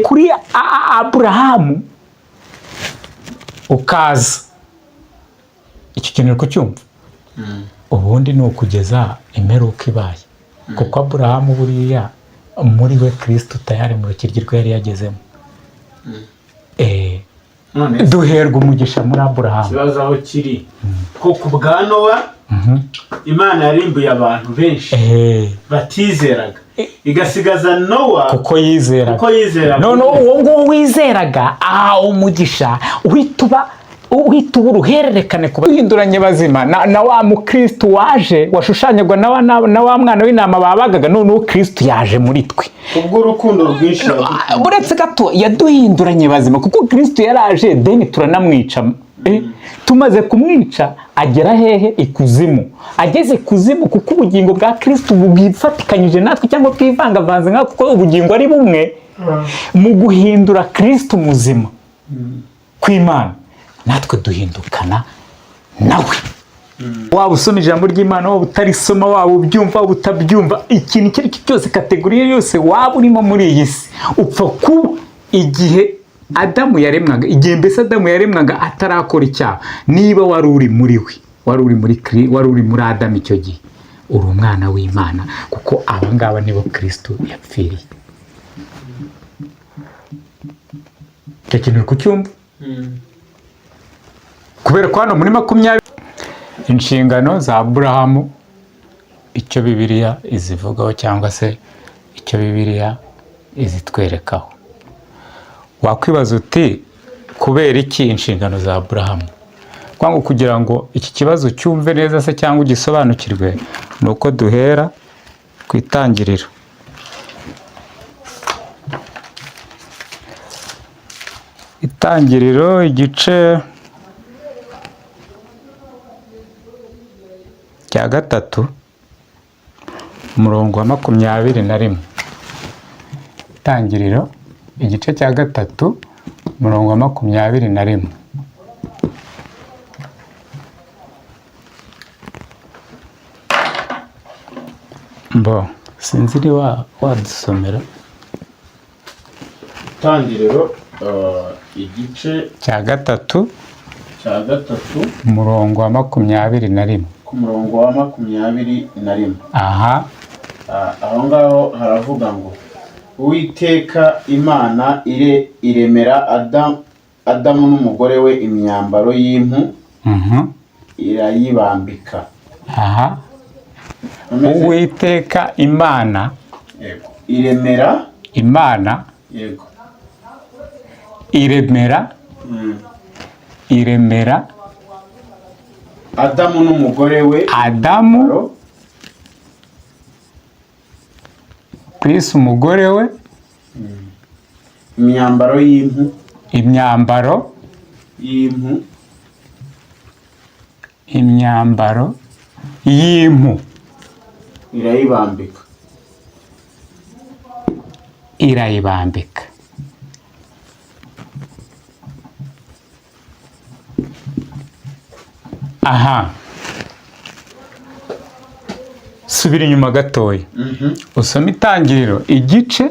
kuri Aburahamu ukaza icyo kintu ko cyumva ubundi ni ukugeza imperuka ibaye kuko Aburahamu buriya muri we Kristo tayari mu rukiryi yari yagezemo duherwa umugisha muri Aburahamu. Kibazo aho kiri ko ku bwa Nowa Imana yarimbuye abantu benshi batizeraga igasigaza Nowa kuko yizeraga none uwo nguwo wizeraga umugisha uhita uruhererekane ku bahinduranye bazima na wa mukristo waje washushanyagwa na wa mwana w'intama babagaga none uwo Kristo yaje muri twe kubw'urukundo rwinshi buretse gato yaduhinduranye bazima kuko Kristo yaraje deni turanamwica tumaze kumwica agera hehe ikuzimu ageze kuzimu kuko ubugingo bwa Kristo bwifatikanyije natwe cyangwa bwivangavanze nka kuko ubugingo ari bumwe mu guhindura Kristo muzima kw'Imana natwe duhindukana nawe waba usoma ijambo ry'Imana waba utarisoma waba ubyumva waba utabyumva ikintu icyo ari cyo cyose kategoriye yose waba urimo muri iyi si upfa kuba igihe Adamu yaremwaga igihe mbese Adamu yaremwaga atarakora icyaha niba wari uri muri we wari uri muri Adamu icyo gihe uri umwana w'Imana kuko abangaba nibo Kristo yapfiriye. Icyo kintu kucyumva kubera ko hano muri 20 inshingano za Aburahamu icyo Bibiliya izivugaho cyangwa se icyo Bibiliya izitwerekaho wakwibaza uti kubera iki inshingano za Aburahamu kwangu kugira ngo iki kibazo cyumve neza se cyangwa ugisobanukirwe nuko duhera ku itangiriro igice cya 3 umurongo wa 21 itangiriro igice cya 3 umurongo wa 21 mbo sinziri wadusomera itangiriro igice cya 3 umurongo wa 21 ku murongo wa 21 aha aho ngaho haravuga ngo Uwiteka Imana iremera Adamu n'umugore we imyambaro y'impu irayibambika. Aha Uwiteka Imana iremera Imana yego iremera Adamu n'umugore we Kristo umugore we imyambaro y'impu irayibambika. Aha subira inyuma gatoya usoma itangiriro igice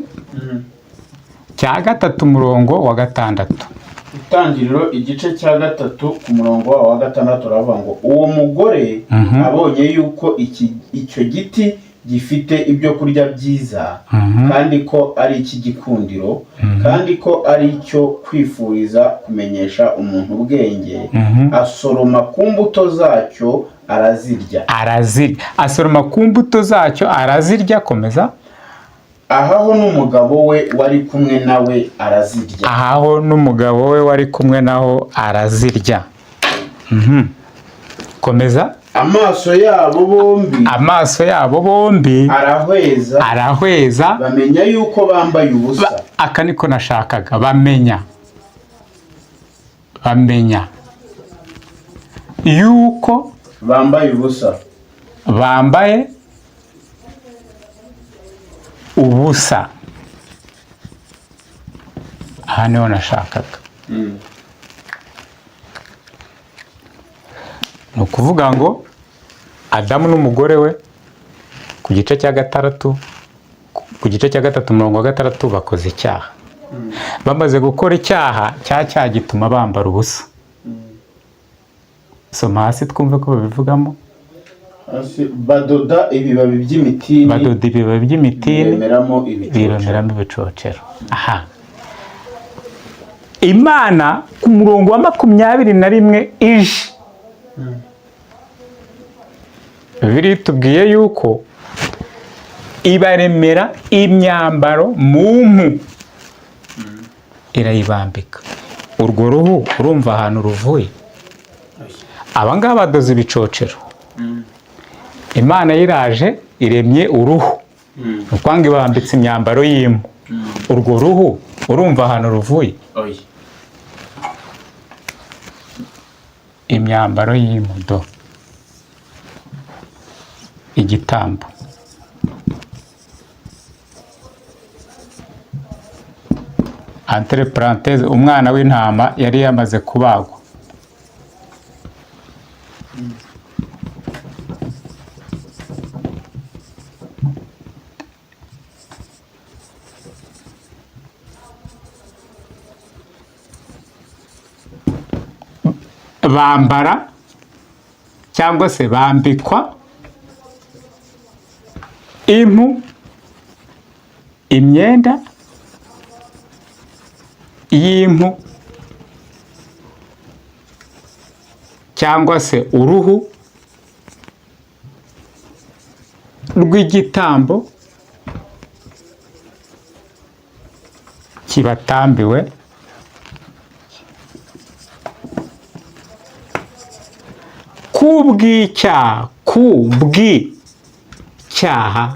cya 3 umurongo wa 6 itangiriro igice cya 3 ku murongo wa 6 uravuga ngo uwo mugore abonye yuko icyo giti gifite ibyo kurya byiza kandi ko ari ikigikundiro kandi ko ari cyo kwifuriza kumenyesha umuntu ubwenge asoroma ku mbuto zacyo arazirya asoroma ku mbuto zacyo arazirya. Komeza. ahaho n'umugabo we wari kumwe naho arazirya. Komeza. amaso yabo bombi arahweza bamenya yuko bambaye ubusa. Aka niko nashakaga bamenya yuko bambaye ubusa. Aha niho nashakaga. Ni ukuvuga ngo Adamu n'umugore we ku gice cya 3 umurongo wa 6 bakoze icyaha. bamaze gukora icyaha, cyaha gituma bambara ubusa. Soma hasi twumve ko babivugamo. Badoda ibibabi by'imitini biremeramo ibicocero. Aha, Imana ku murongo wa 21 ije, Bibiliya itubwiye yuko ibaremera imyambaro mu mpu, irayibambika. Urwo ruhu urumva ahantu ruvuye? Abangaba badoze ibicocero, Imana yiraje iremye uruhu, ukwanga ibambitse imyambaro y'impu. Urwo ruhu urumva ahantu ruvuye? Imyambaro y'impu, do igitambo. Entre parenthèse, umwana w'intama yari yamaze kubagwa. Bambara cyangwa se bambikwa impu, imyenda y'impu cyangwa se uruhu rw'igitambo kibatambiwe kubw'icyaha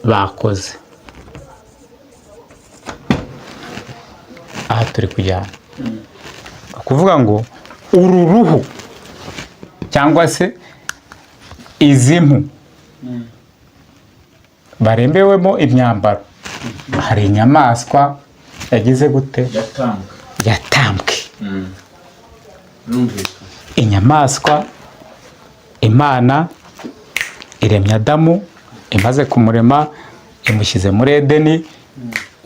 bakoze. Aha turi kujyana kuvuga ngo uru ruhu cyangwa se izi mpu barembewemo imyambaro, hari inyamaswa yagize gute? Yatambwe. Inyamaswa Imana iremya Adamu, imaze kumurema imushyize muri Edeni.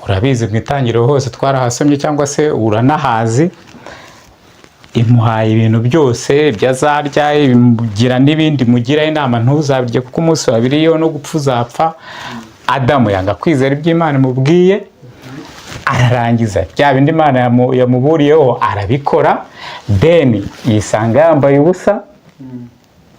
Urabizi mu itangiriro hose twarahasomye cyangwa se uranahazi. Imuhaye ibintu byose byazarya, imugira n'ibindi mugira inama ntuzabirye kuko umunsi wabiriyeho no gupfa uzapfa. Adamu yanga kwizera ibyo Imana imubwiye, ararangiza bya bindi Imana yamuburiyeho arabikora. Then yisanga yambaye ubusa,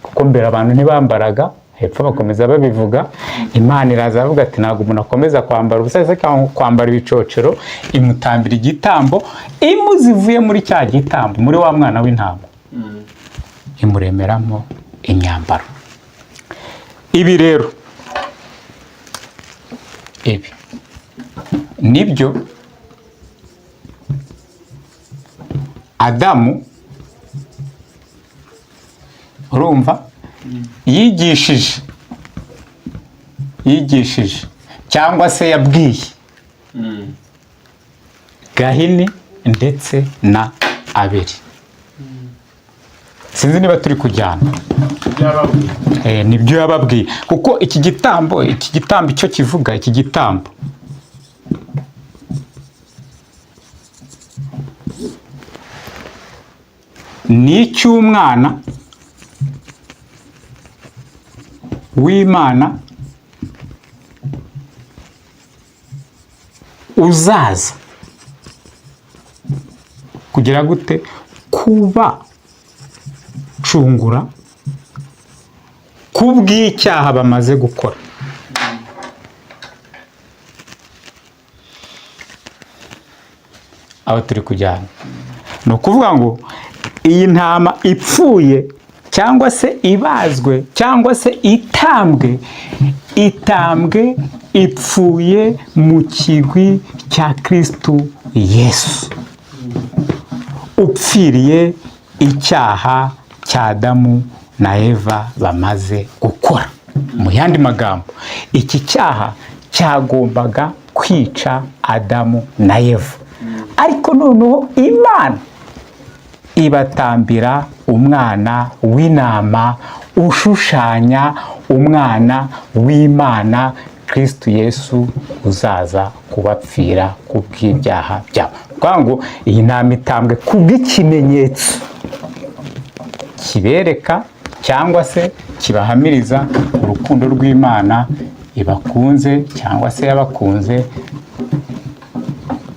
kuko mbere abantu ntibambaraga, hepfo bakomeza babivuga. Imana iraza avuga ati ntabwo umuntu akomeza kwambara ubusa cyangwa kwambara ibicocero, imutambira igitambo, impu zivuye muri cya gitambo, muri wa mwana w'intama, imuremeramo imyambaro. Ibi rero, ibi nibyo Adamu, urumva, yigishije cyangwa se yabwiye Gahini ndetse na Abeli. Sinzi niba turi kujyana. Nibyo yababwiye, kuko iki gitambo icyo kivuga, iki gitambo ni icy'umwana w'Imana uzaza kugira gute? Kuba cungura kubw'icyaha bamaze gukora. Aho turi kujyana ni ukuvuga ngo iyi ntama ipfuye cyangwa se ibazwe cyangwa se itambwe ipfuye mu kigwi cya Kristo Yesu, upfiriye icyaha cya Adamu na Eva bamaze gukora. Mu yandi magambo, iki cyaha cyagombaga kwica Adamu na Eva, ariko noneho Imana ibatambira umwana w'intama ushushanya umwana w'Imana Kristo Yesu uzaza kubapfira kubw'ibyaha byabo. Kuvuga ngo iyi ntama itambwe kubw'ikimenyetso kibereka cyangwa se kibahamiriza urukundo rw'Imana ibakunze cyangwa se yabakunze,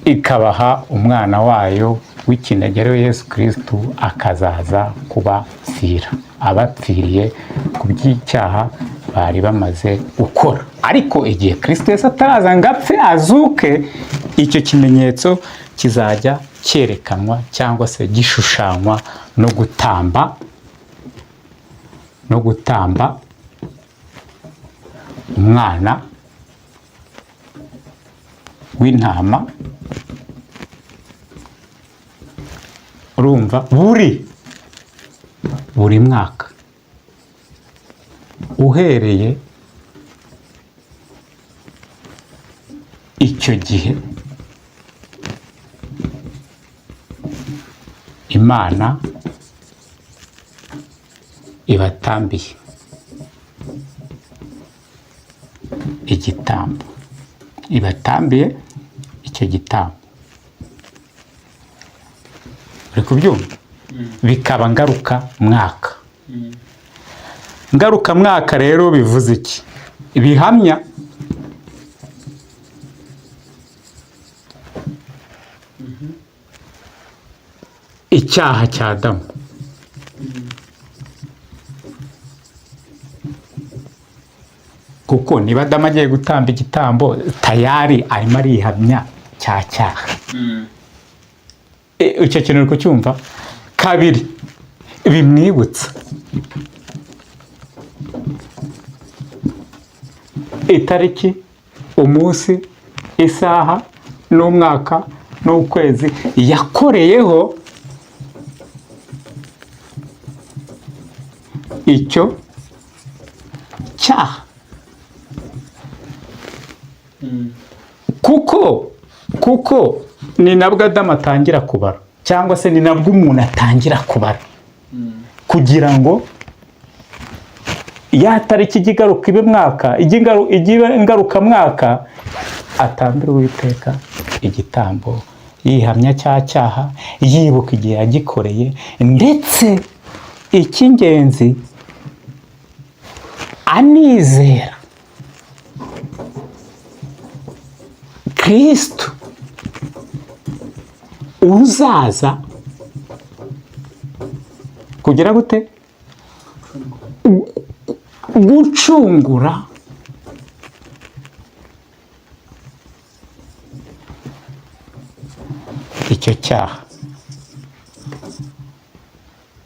ikabaha umwana wayo w'ikinege Yesu Kristo akazaza kubapfira, abapfiriye ku by'icyaha bari bamaze gukora. Ariko igihe Kristo Yesu ataraza ngo apfe azuke, icyo kimenyetso kizajya cyerekanwa cyangwa se gishushanywa no gutamba umwana w'intama, urumva, buri mwaka uhereye icyo gihe Imana ibatambiye igitambo, ibatambiye icyo gitambo. Uri kubyumva? Bikaba ngaruka mwaka. Ngaruka mwaka rero bivuze iki? Bihamya icyaha cya Adamu. Kuko niba Adamu agiye gutamba igitambo, tayari arimo arihamya cya cyaha. Icyo kintu uri kucyumva? Kabiri, bimwibutsa itariki, umunsi, isaha, n'umwaka, n'ukwezi yakoreyeho icyo cyaha. Kuko ni nabwo Adamu atangira kubara, cyangwa se ni nabwo umuntu atangira kubara, kugira ngo ya tariki ijya igaruka ibe mwaka, ijya ingaruka mwaka, atambira Uwiteka igitambo yihamya cya cyaha, yibuka igihe yagikoreye, ndetse icy'ingenzi anizera Kristo uzaza kugira gute? Gucungura icyo cyaha.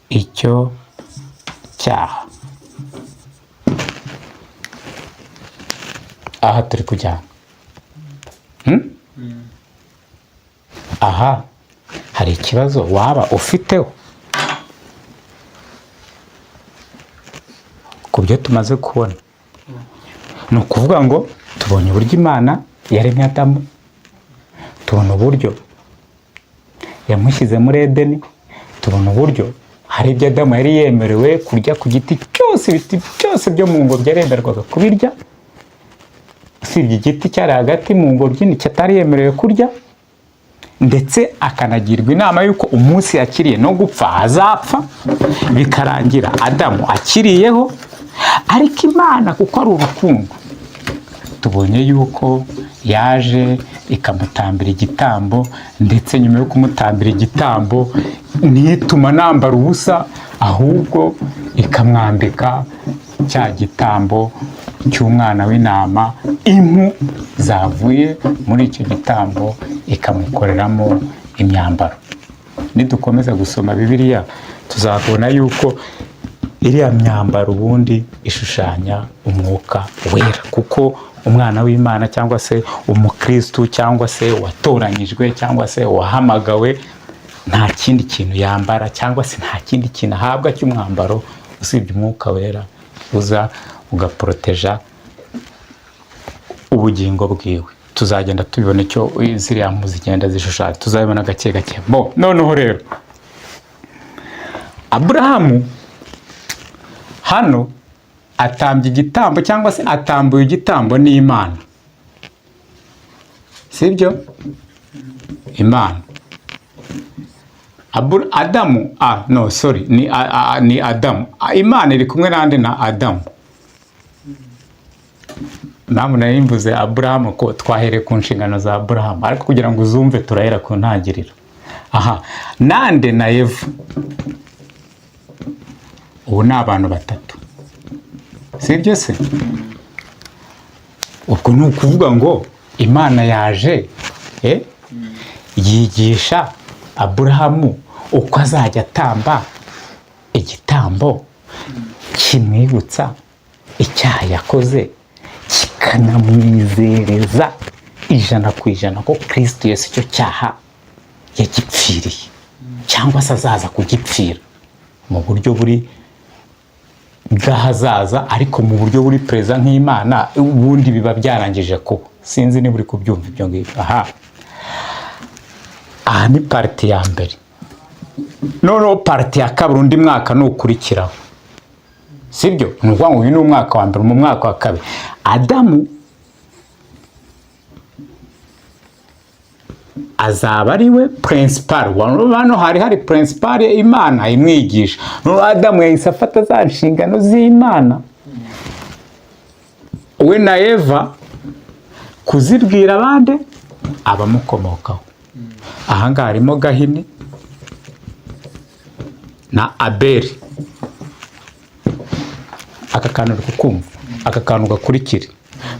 Icyo cyaha. Aha turi kujyana. Aha hari ikibazo waba ufiteho ku byo tumaze kubona. Ni ukuvuga ngo tubonye uburyo Imana yaremye Adamu, tubona uburyo yamushyize muri Edeni, tubona uburyo hari ibyo Adamu yari yemerewe kurya ku giti cyose, ibiti byose byo mu ngobyi yaremerwaga kubirya, usibye igiti cyari hagati mu ngobyi nicyo atari yemerewe kurya, ndetse akanagirwa inama y'uko umunsi yakiriye no gupfa azapfa, bikarangira Adamu akiriyeho. Ariko Imana kuko ari urukundo, tubonye yuko yaje ikamutambira igitambo, ndetse nyuma yo kumutambira igitambo ntituma nambara ubusa, ahubwo ikamwambika cya gitambo cy'umwana w'intama, impu zavuye muri icyo gitambo ikamukoreramo imyambaro. Nidukomeza gusoma Bibiliya tuzabona yuko iriya myambaro ubundi ishushanya umwuka wera, kuko umwana w'Imana cyangwa se umukristo cyangwa se watoranyijwe cyangwa se wahamagawe nta kindi kintu yambara cyangwa se nta kindi kintu ahabwa cy'umwambaro usibye umwuka wera uza ugaporoteja ubugingo bwiwe. Tuzagenda tubibona icyo ziriya mpu zigenda zishushanya, tuzabibona gake gake. Noneho rero Aburahamu hano atambye igitambo cyangwa se atambuye igitambo n'Imana, sibyo? Imana. Adamu, no sorry, ni Adamu. Imana iri kumwe nande na Adamu. Namwe nari mvuze Aburahamu ko twahere ku nshingano za Aburahamu, ariko kugira ngo uzumve turahera ku ntangiriro. Aha, nande na Eva. Ubu ni abantu batatu, sibyo se? Ubwo ni ukuvuga ngo Imana yaje yigisha Aburahamu uko azajya atamba igitambo kimwibutsa icyaha yakoze, kikanamwizereza 100% ko Kristo Yesu icyo cyaha yagipfiriye cyangwa se azaza kugipfira mu buryo buri bw'ahazaza, ariko mu buryo buri preza nk'Imana ubundi biba byarangije kuba. Sinzi niba uri kubyumva ibyo ngibyo. Aha ni parti ya mbere. Noneho parti ya kabiri undi mwaka nukurikiraho, sibyo? Ni ukuvuga ngo uyu ni umwaka wa mbere. Mu mwaka wa kabiri Adamu azaba ari we principal. Hano hari principal Imana imwigisha. Noneho Adamu yahise afata za nshingano z'Imana, we na Eva kuzibwira abandi abamukomokaho. Aha ngaha harimo Gahini na Abeli. Aka kantu kukumva, aka kantu gakurikira,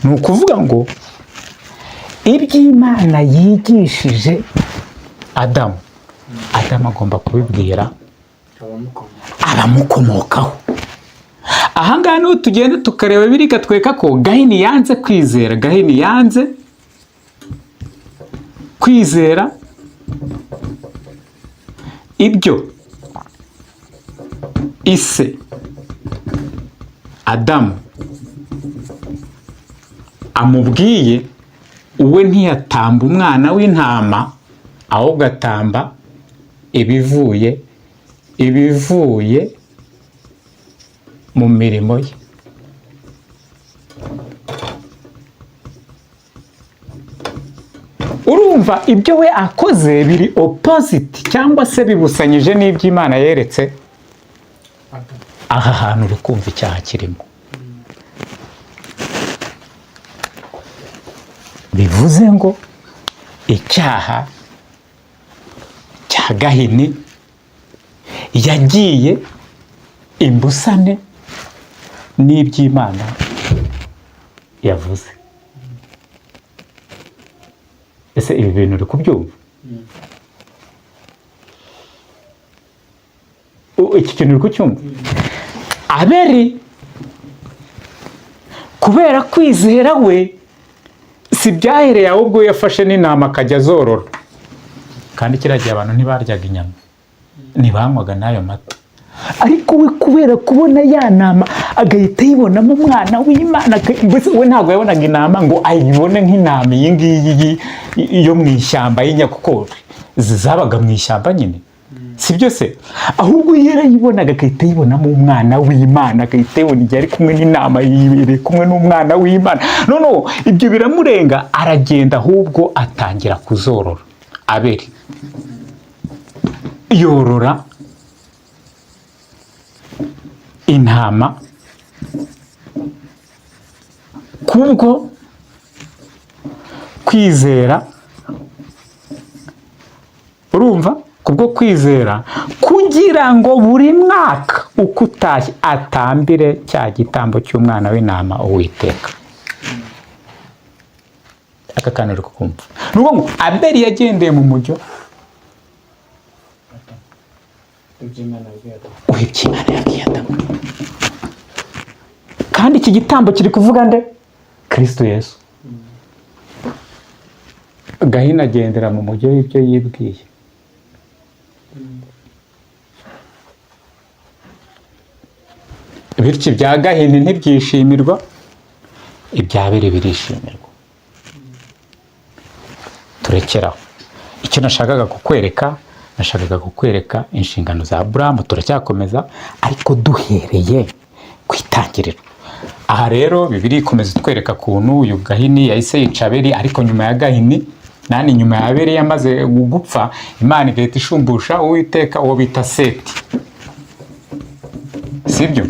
ni ukuvuga ngo iby'Imana yigishije Adamu, Adamu agomba kubibwira abamukomokaho. Aha ngaha niho tugenda tukareba biri katwereka ko Gahini yanze kwizera. Gahini yanze kwizera ibyo ise Adamu amubwiye. Uwe ntiyatamba umwana w'intama, ahubwo atamba ibivuye mu mirimo ye. Urumva ibyo we akoze biri opposite cyangwa se bibusanyije n'iby'Imana yeretse. Aha hantu uri kumva icyaha kirimo. Bivuze ngo icyaha cya Gahini yagiye imbusane n'iby'Imana yavuze. Ese ibi bintu uri kubyumva? Iki kintu uri kucyumva? Abeli kubera kwizera we si byahereye ahubwo yafashe n'intama akajya zorora, kandi kiragiye abantu ntibaryaga inyama, ntibanywaga n'ayo mata. Ariko we kubera kubona ya nama agahita yibonamo umwana w'Imana. Mbese we ntabwo yabonaga intama ngo ayibone nk'intama iyi ngiyi yo mu ishyamba y'inyakukore zabaga mu ishyamba nyine, sibyo se? Ahubwo yarayibonaga agahita yibonamo umwana w'Imana, agahita yibona igihe ari kumwe n'intama yibereye kumwe n'umwana w'Imana. Noneho ibyo biramurenga, aragenda ahubwo atangira kuzorora. Abeli yorora intama kubwo kwizera. Urumva? Kubwo kwizera, kugira ngo buri mwaka uko utashye atambire cya gitambo cy'umwana w'intama Uwiteka. Aka kantu uri kukumva? Ni ukuvuga ngo Abeli yagendeye mu mujyo w'iby'Imana yabwiye Adamu, kandi iki gitambo kiri kuvuga nde? Kristo Yesu. Gahini agendera mu mujyo w'ibyo yibwiye. Bityo ibya Gahini ntibyishimirwa, ibya Abeli birishimirwa. Turekeraho. Icyo nashakaga kukwereka inshingano za Aburahamu. Turacyakomeza ariko duhereye ku itangiriro. aha rero Bibiliya ikomeza itwereka kuntu uyu Gahini yahise yica Abeli, ariko nyuma ya Gahini nani nyuma ya Abeli yamaze gupfa, Imana igahita ishumbusha Uwiteka uwo bita Seti, sibyo?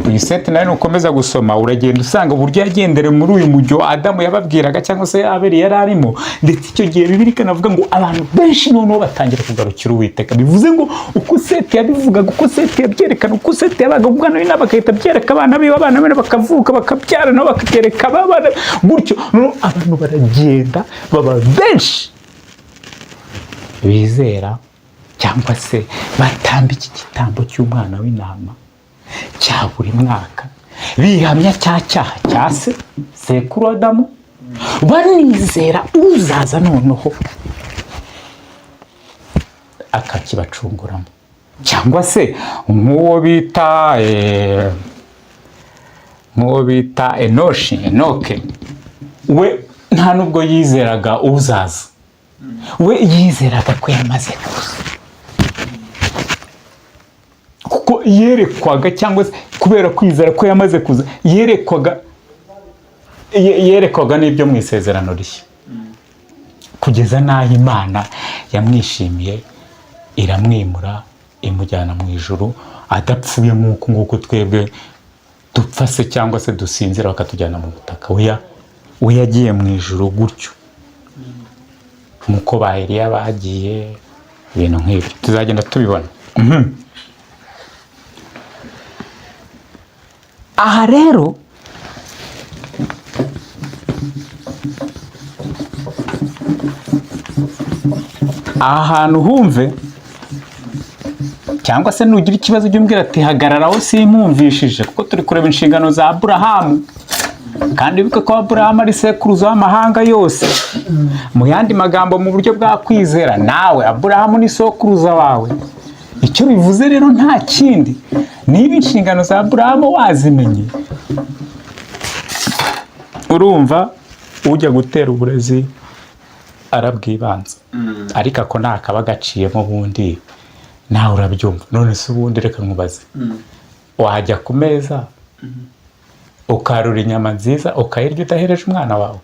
Uyu Seti nawe nukomeza gusoma uragenda usanga uburyo yagendere muri uyu mujyo Adamu yababwiraga cyangwa se Abeli yari arimo, ndetse icyo gihe Bibiliya ikanavuga ngo abantu benshi noneho batangira kugarukira Uwiteka. Bivuze ngo uko Seti yabivugaga, uko Seti yabyerekana, uko Seti yabaga ubwana w'Imana bagahita byereka abana be, abana be bakavuka bakabyara nabo bakabyereka abana, gutyo abantu baragenda baba benshi bizera cyangwa se batamba iki gitambo cy'umwana w'intama cya buri mwaka, bihamya cya cyaha cya se sekuru Adamu, banizera uzaza noneho akakibacunguramo. Cyangwa se nk'uwo bita Enoke, we nta nubwo yizeraga uzaza, we yizeraga ko yamaze kuza, kuko yerekwaga, cyangwa se kubera kwizera ko yamaze kuza yerekwaga n'ibyo mu isezerano rishya, kugeza n'aho Imana yamwishimiye iramwimura imujyana mu ijuru adapfuye nk'uko nguko twebwe dupfa se cyangwa se dusinzira bakatujyana mu butaka. We yagiye mu ijuru gutyo nk'uko ba Eliya bagiye, ibintu nk'ibyo tuzagenda tubibona. Aha rero aha hantu humve, cyangwa se nugira ikibazo ujye umbwira ati hagararaho simpumvishije, kuko turi kureba inshingano za Aburahamu, kandi wibuke ko Aburahamu ari sekuruza w'amahanga yose. Mu yandi magambo, mu buryo bwa kwizera, nawe Aburahamu ni sokuruza wawe. Icyo bivuze rero nta kindi, niba inshingano za Aburahamu wazimenye, urumva ujya gutera uburezi arabwibanza, ariko ako ntakaba gaciyemo ubundi nawe urabyumva. None se ubundi reka nkubaze, wajya ku meza ukarura inyama nziza ukayirya udahereje umwana wawe?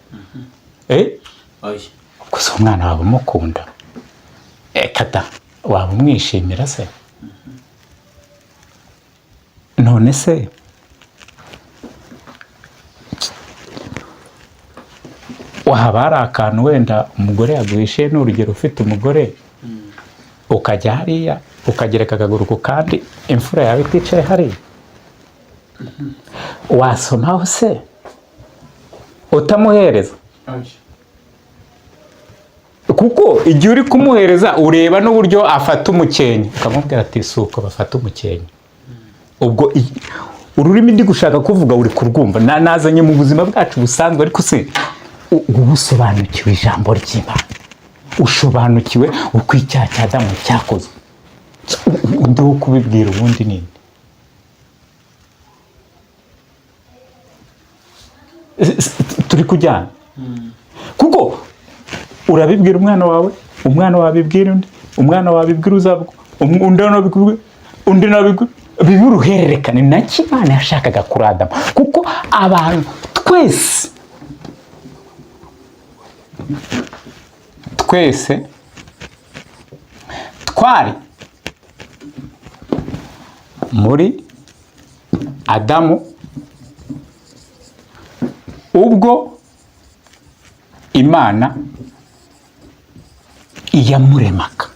Gusa umwana wawe umukunda, kada waba umwishimira se? None se waba hari akantu wenda umugore yaguhishe, n'urugero ufite umugore ukajya hariya ukagereka akaguru ku kandi imfura yawe iticaye hariya, wasomaho se utamuhereza? Kuko igihe uri kumuhereza ureba n'uburyo afata umukenke, ukamubwira ati si uko bafata umukenke. Ubwo ururimi ndi gushaka kuvuga uri kurwumva, nazanye mu buzima bwacu busanzwe, ariko se uba usobanukiwe ijambo ry'Imana, usobanukiwe uko icyaha cya Adamu cyakozwe, undi wo kubibwira ubundi ninde? Turi kujyana, kuko urabibwira umwana wawe, umwana wabibwira undi, umwana wabibwira uzabwo, undi nabibwira, biba uruhererekane. Nacyo Imana yashakaga kuri Adamu, kuko abantu twese twari muri Adamu ubwo Imana iyamuremaga,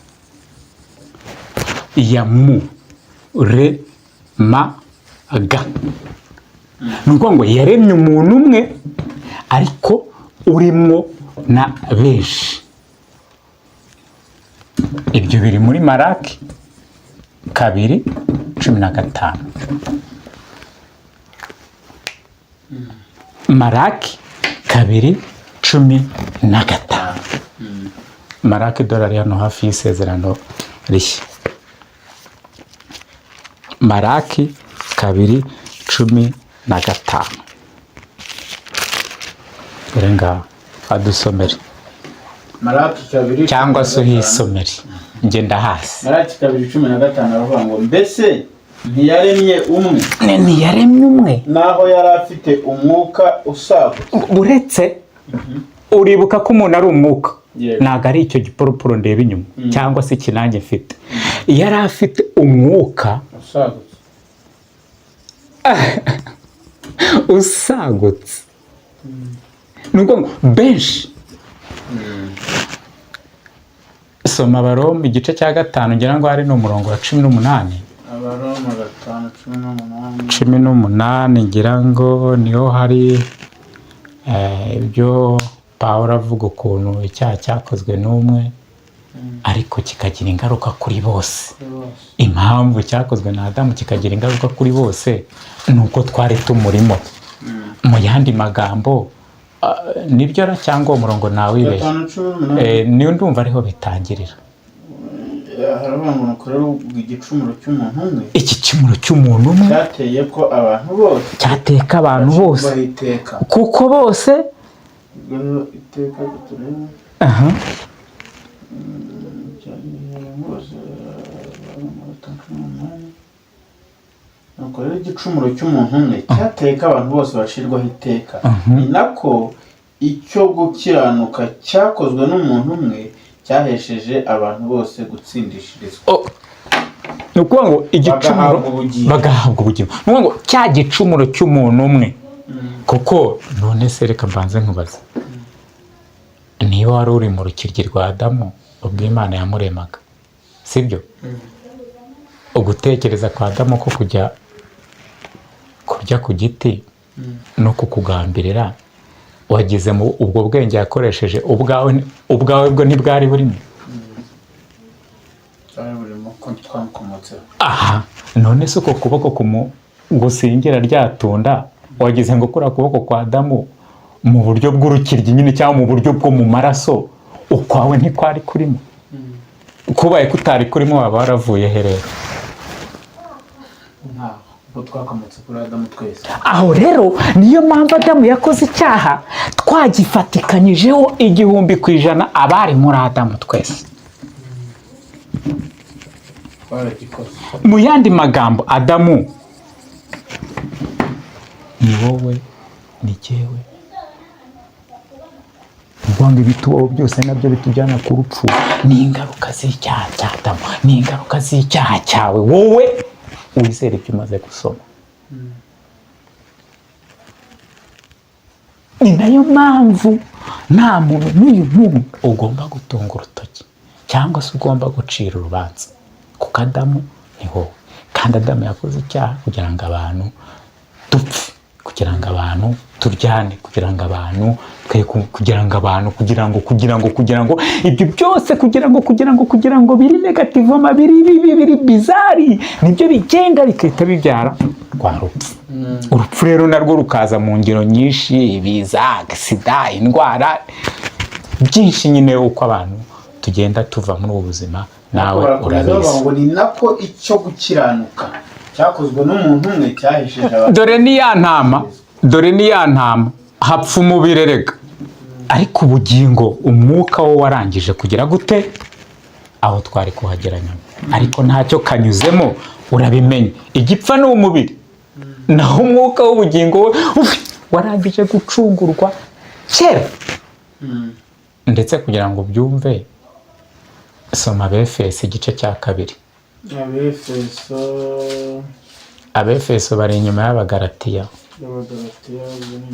ni ukuvuga ngo yaremye umuntu umwe ariko urimo na benshi. Ibyo biri muri Malaki 2:15. Malaki 2:15. Malaki dorari hano hafi y'isezerano rishya. Malaki 2:15. Dore ngaho adusomere. Malaki 2 cyangwa se uhisomere ngenda hasi. Malaki 2:15 aravuga ngo mbese ntiyaremye umwe ntiyaremye umwe naho yari afite umwuka usagutse. uretse uribuka ko umuntu ari umwuka Yego. ntabwo ari icyo giporoporo ndeba inyuma cyangwa se ikinange mfite yari afite umwuka usagutse. usagutse ni ukuvuga ngo benshi soma Abaroma igice cya 5 ngira ngo hari n'umurongo wa 18. Abaroma 5:18. 18 ngira ngo niho hari ibyo Pawulo avuga ukuntu icyaha cyakozwe n'umwe ariko kikagira ingaruka kuri bose. Impamvu cyakozwe na Adamu kikagira ingaruka kuri bose ni uko twari tumurimo. Mu yandi magambo nibyo ra cyangwa umurongo nawibeshye. Niyo ndumva ariho bitangirira. Haravuga ngo nukorera igicumuro cy'umuntu umwe. Iki gicumuro cy'umuntu umwe cyateye ko abantu bose cyateka abantu bose kuko bose iteka tureba nukorera igicumuro cy'umuntu umwe cyateye ko abantu bose bashirwaho iteka. Ni nako icyo gukiranuka cyakozwe n'umuntu umwe cyahesheje abantu bose gutsindishirizwa. Ni ukuvuga ngo igicumuro bagahabwa ubugingo. Ni ukuvuga ngo cya gicumuro cy'umuntu umwe kuko none se reka mbanze nkubaza niba wari uri mu rukiryi rwa Adamu ubwo Imana yamuremaga sibyo? Ugutekereza kwa Adamu ko kurya ku giti no kukugambirira wagize mu ubwo bwenge yakoresheje ubwawe bwo ntibwari burimo. Aha none se uko kuboko gusingira ryatunda wagize ngo kura kuboko kwa Adamu mu buryo bw'urukiryi nyine cyangwa mu buryo bwo mu maraso ukwawe ntikwari kurimo. Kubaye kutari kurimo waba waravuye he rero? Twakamutse kuri Adamu twese. Aho rero niyo mpamvu Adamu yakoze icyaha twagifatikanyijeho 100% abari muri Adamu twese. Mu yandi magambo Adamu ni wowe ni jyewe. Ubwange bitubaho byose nabyo bitujyana ku rupfu. Ni ingaruka z'icyaha cya Adamu, ni ingaruka z'icyaha cyawe wowe wizere ibyo umaze gusoma. Ni nayo mpamvu nta muntu n'uyu muntu ugomba gutunga urutoki cyangwa se ugomba gucira urubanza kuko Adamu ni wowe. Kandi Adamu yakoze icyaha kugira ngo abantu dupfe, kugira ngo abantu turyane, kugira ngo abantu kugira ngo ibyo byose kugira ngo biri negative biri bizari nibyo bigenda bikahita bibyara kwa rupfu. Urupfu rero narwo rukaza mu ngero nyinshi, ibiza, sida, indwara byinshi nyine uko abantu tugenda tuva muri ubu buzima nawe urabizi. Ngo ni nako icyo gukiranuka cyakozwe n'umuntu umwe cyahesheje abantu. Dore ni ya ntama hapfa umubiri rega ariko ubugingo umwuka wo warangije kugira gute aho twari kuhageranya ariko ntacyo kanyuzemo urabimenye. Igipfa ni umubiri naho umwuka w'ubugingo warangije gucungurwa kera. Ndetse kugira ngo byumve soma Abefeso igice cya 2. Abefeso bari inyuma y'Abagalatiya.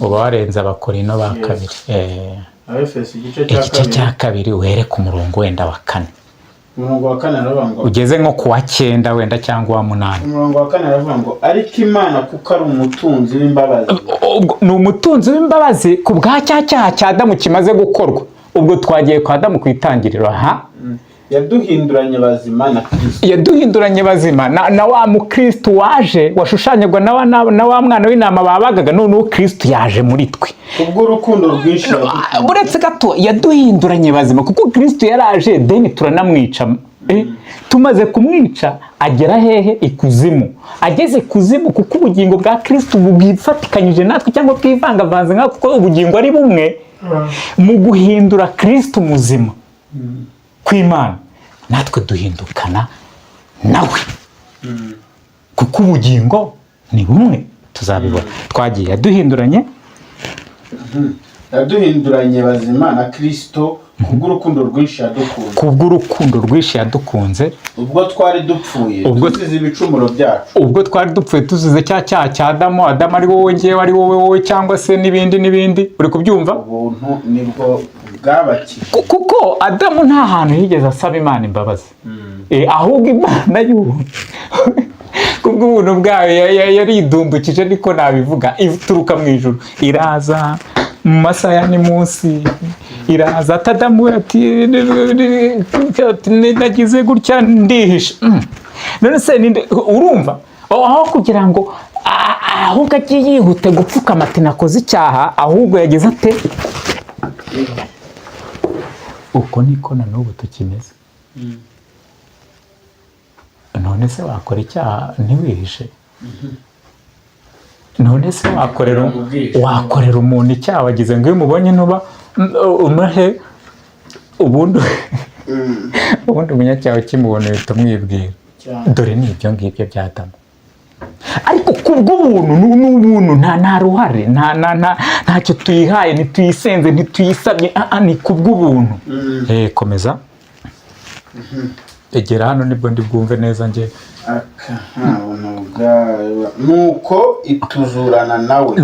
Uba warenze Abakorino ba 2. Abefeso igice cya 2 uhere ku murongo wenda wa 4. Umurongo wa 4 aravuga ngo ugeze nko ku wa 9 wenda cyangwa wa 8. Umurongo wa 4 aravuga ngo ariko Imana kuko ari umutunzi w'imbabazi. Ni umutunzi w'imbabazi ku bwa cyaha cya Adamu kimaze gukorwa. Ubwo twagiye kwa Adamu ku itangiriro yaduhinduranye bazima na Kristo. Yaduhinduranye bazima na wa mukristo waje washushanyagwa na wa mwana w'intama babagaga none Kristo yaje muri twe. Ubwo urukundo rwinshi buretse gato yaduhinduranye bazima kuko Kristo yaraje deni turanamwica. Tumaze kumwica agera hehe? Ikuzimu. Ageze kuzimu kuko ubugingo bwa Kristo bwifatikanyije natwe cyangwa bwivangavanze nka kuko ubugingo ari bumwe mu guhindura Kristo muzima kw'Imana natwe duhindukana nawe. kuko ubugingo ni bumwe. Tuzabibona twagiye yaduhinduranye bazima na Kristo kubw'urukundo rwinshi yadukunze, ubwo twari dupfuye tuzize ibicumuro byacu, tuzize cya cyaha cya Adamu ari wowe ngewe, ari wowe cyangwa se n'ibindi. Uri kubyumva? Ubuntu nibwo bwabakije, kuko Adamu nta hantu yigeze asaba Imana imbabazi, ahubwo Imana kubw'ubuntu bwayo yaridumbukije, niko nabivuga, ituruka mu ijuru iraza mu masaha ya munsi, iraza Adamu ati nagize gutya ndihisha. None se urumva, aho kugira ngo ahubwo agiye yihute gupfukama ati nakoze icyaha, ahubwo yagize ate, uko niko na n'ubu tukimeze. None se wakora icyaha ntiwihishe? None se wakorera umuntu icyaha wagize ngo iyo umubonye ntuba umuhe ubundi umunyacyaha ukimubona uhita umwibwira. Dore ni ibyo ngibyo bya Adamu. Ariko kubw'ubuntu n'ubuntu nta ruhare, ntacyo tuyihaye, ntituyisenze, ntituyisabye, ni kubw'ubuntu. Komeza. Egera hano nibwo ndi bwumve neza njye. Nuko ituzurana nawe.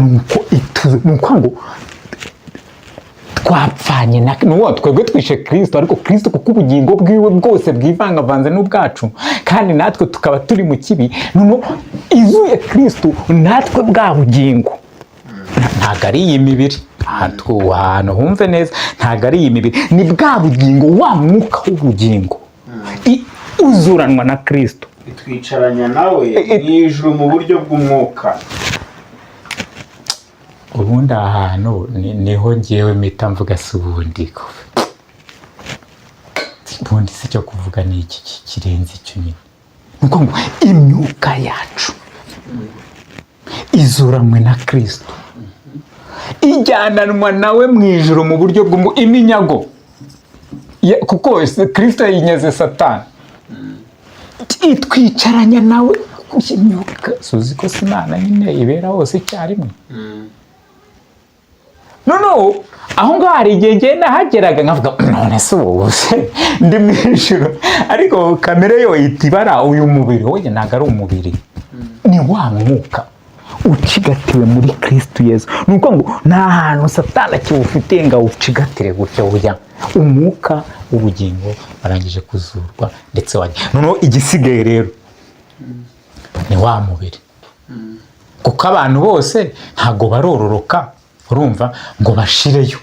Nuko ngo twapfanye n'uwo twebwe twishe Kristo, ariko Kristo kuko ubugingo bwiwe bwose bwivangavanze n'ubwacu, kandi natwe tukaba turi mu kibi, izuye Kristo natwe bwa bugingo. Ntabwo ari iyi mibiri, ahantu humve neza, ntabwo ari iyi mibiri, ni bwa bugingo, wa mwuka w'ubugingo uzuranwa na Kristo, twicaranya nawe mu ijuru mu buryo bw'umwuka. Ubundi ahantu niho ngewe mpita mvuga se ubundi si cyo kuvuga ni iki kirenze icyo nyine. Nuko ngo imyuka yacu izuranwe na Kristo, ijyananwa nawe mu ijuru mu buryo iminyago, kuko Kristo yinyaze Satani, twicaranya nawe imyuka. Suzi ko si Imana nyine ibera hose icyarimwe. No, aho ngaho hari igihe ngenda hageraga nkavuga none se ubu se ndi mu ijuru, ariko kamere yo ihita ibara uyu mubiri. Oya, ntabwo ari umubiri, ni wa mwuka ucigatiwe muri Kristo Yesu. Nuko ngo nta hantu Satani akiwufite ngo awucigatire gutya. Oya, umwuka w'ubugingo barangije kuzurwa ndetse wajya. Noneho igisigaye rero ni wa mubiri, kuko abantu bose ntabwo barororoka, urumva, ngo bashireyo.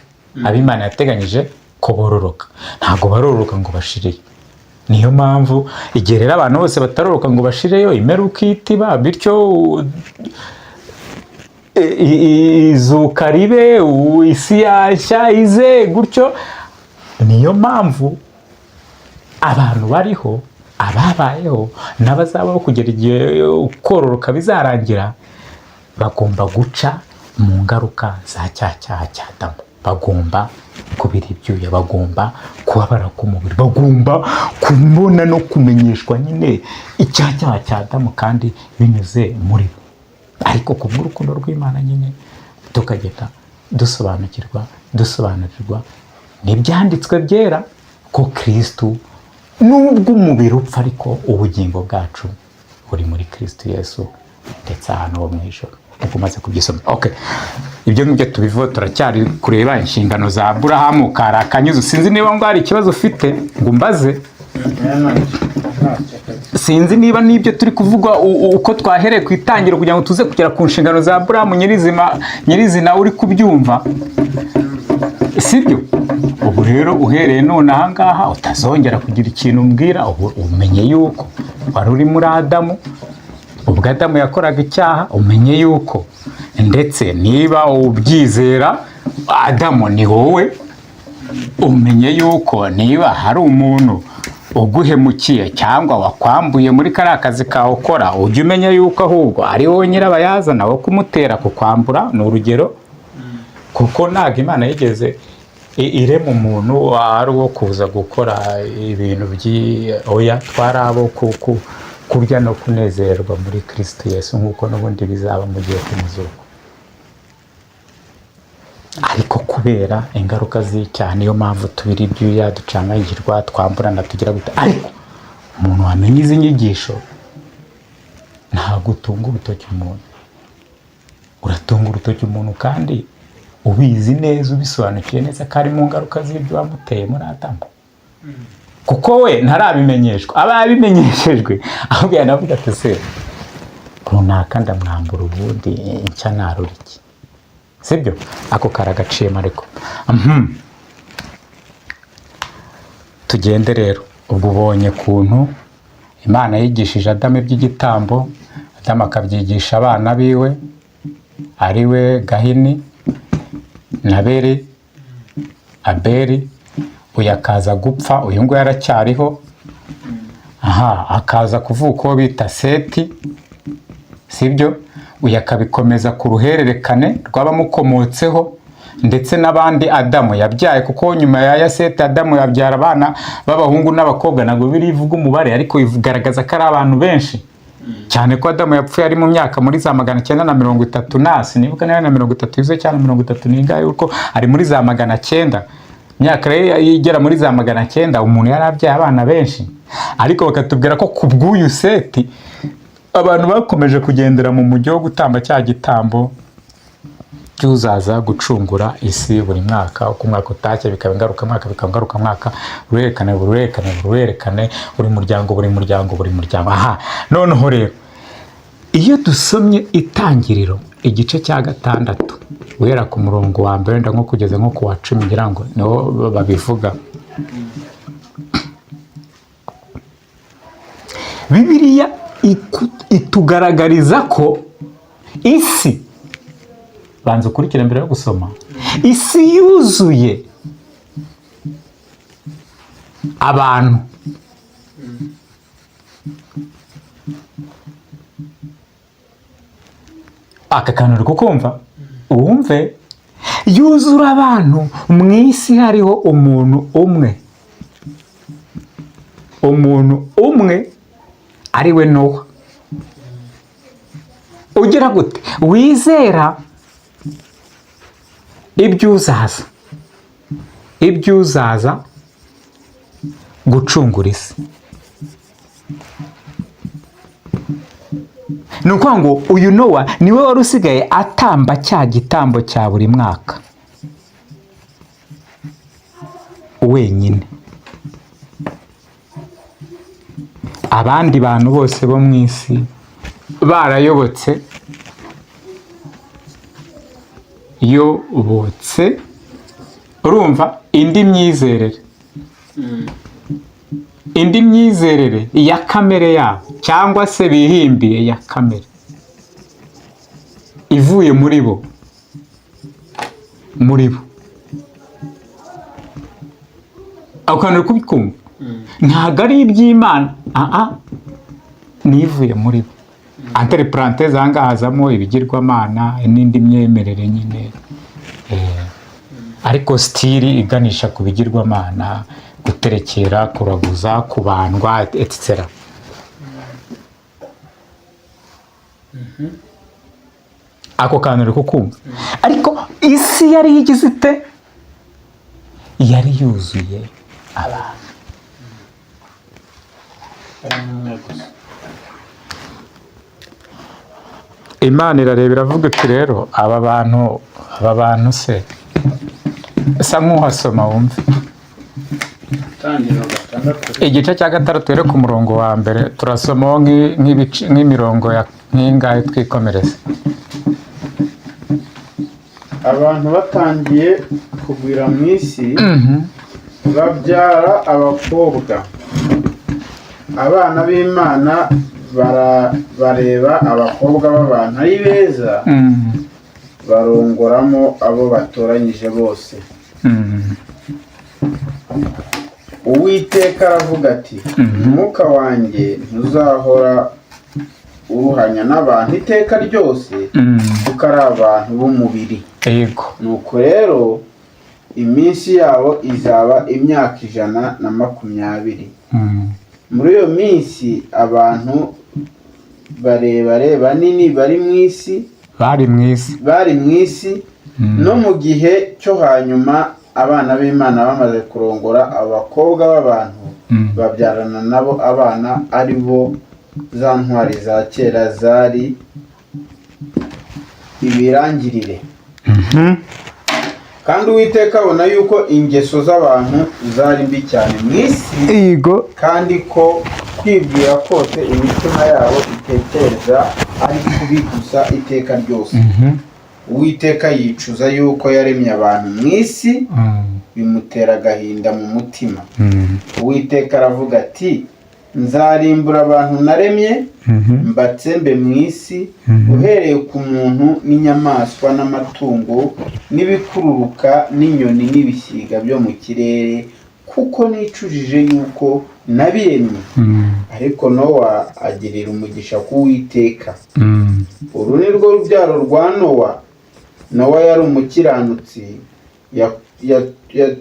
Ab'Imana yateganyije ko bororoka, ntabwo barororoka ngo bashireyo. Niyo mpamvu igihe rero abantu bose bataroroka ngo bashireyo, imperuka itiba, bityo izuka ribe, isi yashya ize gutyo. Niyo mpamvu abantu bariho, ababayeho n'abazabaho kugera igihe kororoka bizarangira, bagomba guca mu ngaruka za cya cyaha cya Adamu. Bagomba kubira ibyuya, bagomba kubabara k'umubiri, bagomba kubona no kumenyeshwa nyine icyaha cyaha cya Adamu, kandi binyuze muri bo. Ariko kubw'urukundo rw'Imana nyine tukagenda dusobanurirwa n'ibyanditswe byera ko Kristo nubwo umubiri upfa, ariko ubugingo bwacu buri muri Kristo Yesu, ndetse ahantu ho mu ijuru. Uko umaze kubyisoma, ibyo ngibyo tubivuga, turacyari kureba inshingano za Aburahamu. Kari akanyuzo, sinzi niba ngo hari ikibazo ufite ngo mbaze. Sinzi niba n'ibyo turi kuvuga uko twahereye ku itangiro kugira ngo tuze kugera ku nshingano za Aburahamu nyirizina uri kubyumva, sibyo? Ubu rero uhereye none aha ngaha utazongera kugira ikintu umbwira. Umenye yuko wari uri muri Adamu, ubwo Adamu yakoraga icyaha, umenye yuko ndetse niba ubyizera Adamu ni wowe, umenye yuko niba hari umuntu uguhemukiye cyangwa wakwambuye muri kariya kazi kawe ukora, ujye umenya yuko ahubwo ari wowe nyirabayazana wo kumutera kukwambura. Ni urugero, kuko ntabwo Imana yigeze irema umuntu ari uwo kuza gukora ibintu oya, twari abo kurya no kunezerwa muri Kristo Yesu nk'uko n'ubundi bizaba mu gihe cy'umuzuko. Ariko kubera ingaruka z'icyaha niyo mpamvu tubira ibyuya, ducanganyirwa, twamburana, tugira gute. Ariko umuntu wamenye izi nyigisho ntabwo utunga urutoki umuntu. Uratunga urutoki umuntu kandi ubizi neza, ubisobanukiye neza ko ari mu ngaruka z'ibyo wamuteye muri Adamu. Kuko we ntarabimenyeshwa, aba yabimenyeshejwe ahubwo yanavuga ati se runaka ndamwambura ubundi nshya narura iki, sibyo? Ako karagaciyemo. Ariko tugende rero. Ubwo ubonye kuntu Imana yigishije Adamu iby'igitambo, Adamu akabyigisha abana biwe ari we Gahini na Abeli. Uyu akaza gupfa, uyu nguyu aracyariho. Akaza kuvuka uwo bita Seti, sibyo? Uyu akabikomeza ku ruhererekane rw'abamukomotseho, ndetse n'abandi Adamu yabyaye, kuko nyuma ya Seti Adamu yabyara abana b'abahungu n'abakobwa. Ntabwo birivuga umubare, ariko bigaragaza ko ari abantu benshi cyane, ko Adamu yapfuye ari mu myaka muri za 930 nasi nibuka na 30 yuzuye cyane 30 n'ingahe, uko ari muri za 900. Myaka rero igera muri za 900 umuntu yarabyaye abana benshi. Ariko bakatubwira ko kubw'uyu Seti abantu bakomeje kugendera mu mujyi wo gutamba cya gitambo cyuzaza gucungura isi buri mwaka. Uko umwaka utashye bikaba ingaruka mwaka, bikaba ingaruka mwaka, uruhererekane buri muryango. Noneho rero iyo dusomye Itangiriro igice cya 6 guhera ku murongo wa mbere nko kugeza nko ku wa 10, ngira ngo niho babivuga. Bibiliya itugaragariza ko isi, banza ukurikira mbere yo gusoma, isi yuzuye abantu. Aka kantu uri kukumva? Uwumve, yuzura abantu. Mu isi hariho umuntu umwe ari we Nowa. Ugira gute? Wizera ibyuzaza gucungura isi. Ni ukuvuga ngo uyu Nowa niwe wari usigaye atamba cya gitambo cya buri mwaka wenyine. Abandi bantu bose bo mu isi barayobotse, urumva, indi myizerere ya kamere yabo, cyangwa se bihimbiye ya kamere ivuye muri bo. Ako kantu uri kubikumva? Ntabwo ari iby'Imana, nivuye muri bo. Entre parenthèses ahangaha hazamo ibigirwamana n'indi myemerere nyine, ariko stili iganisha ku bigirwamana, guterekera, kuraguza, kubandwa, etc. Ako kantu uri kukumva? Ariko isi yari yigize ite? Yari yuzuye abantu. Imana irareba iravuga iti rero aba bantu se sa nk'uhasoma wumve. Igice cya 6 tere ku murongo wa mbere turasomaho nk'imirongo ya nk'ingahe twikomereza. Abantu batangiye kugwira mu isi, babyara abakobwa. Abana b'Imana bareba abakobwa b'abantu ari beza, barongoramo abo batoranyije bose. Uwiteka aravuga ati, umwuka wanjye ntuzahora uruhanya n'abantu iteka ryose, kuko ari abantu b'umubiri. Nuko rero iminsi yabo izaba imyaka 120. muri iyo minsi abantu barebare banini bari mu isi bari mu isi no mu gihe cyo hanyuma abana b'Imana bamaze kurongora abakobwa b'abantu babyarana nabo abana ari bo za ntwari za kera zari ibirangirire. Kandi Uwiteka abona yuko ingeso z'abantu zari mbi cyane mu isi, kandi ko kwibwira kose imitima yabo itekereza ari kubi gusa iteka ryose. Uwiteka yicuza yuko yaremye abantu mu isi, bimutera agahinda mu mutima. Uwiteka aravuga ati, nzarimbura abantu naremye, mbatsembe mu isi, uhereye ku muntu n'inyamaswa n'amatungo n'ibikururuka n'inyoni n'ibisiga byo mu kirere, kuko nicujije yuko nabiremye. Ariko Nowa agirira umugisha ku Uwiteka. Uru ni rwo rubyaro rwa Nowa. Nowa yari umukiranutsi,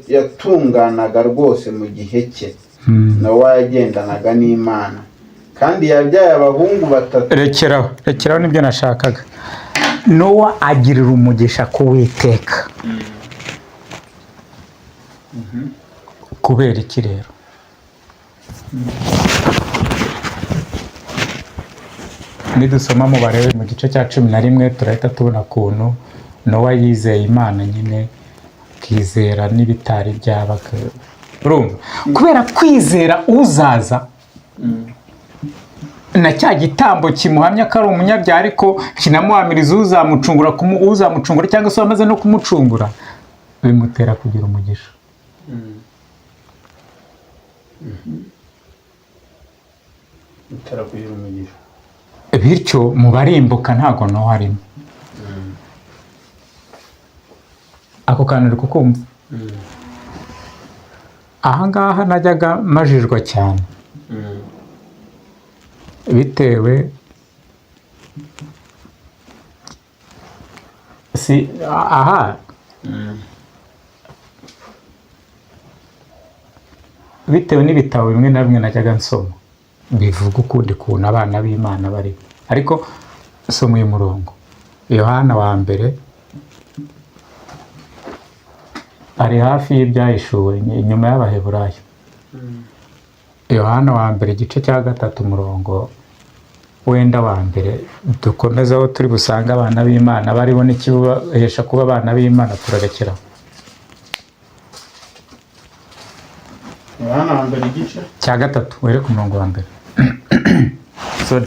yatunganaga rwose mu gihe cye. Nowa yagendanaga n'Imana, kandi yabyaye abahungu 3. rekeraho nibyo nashakaga. Nowa agirira umugisha ku Uwiteka. Kubera iki rero? Nidusoma mu Balewi mu gice cya 11 turahita tubona kuntu Nowa yizeye Imana nyine, akizera n'ibitari byabaga. Urumva? Kubera kwizera uzaza na cya gitambo kimuhamya ko ari umunyabyaha, ariko kinamuhamiriza uzamucungura cyangwa se wamaze no kumucungura, bimutera kugira umugisha. Bityo mu barimbuka ntago Nowa arimo. Ako kantu uri kukumva? Ahangaha najyaga majijwa cyane, bitewe bitewe n'ibitabo bimwe na bimwe najyaga nsoma bivuga ukundi kuntu abana b'Imana bari. Ariko soma uyu murongo, Yohana wa mbere ari hafi y'ibyahishuwe inyuma y'Abaheburayo. Yohana wa mbere igice cya 3 umurongo wenda wa mbere, dukomezaho turi busanga abana b'Imana bariho n'ikibahesha kuba abana b'Imana, turarekeraho. Yohana wa mbere igice cya 3 were ku murongo wa mbere. Sorry.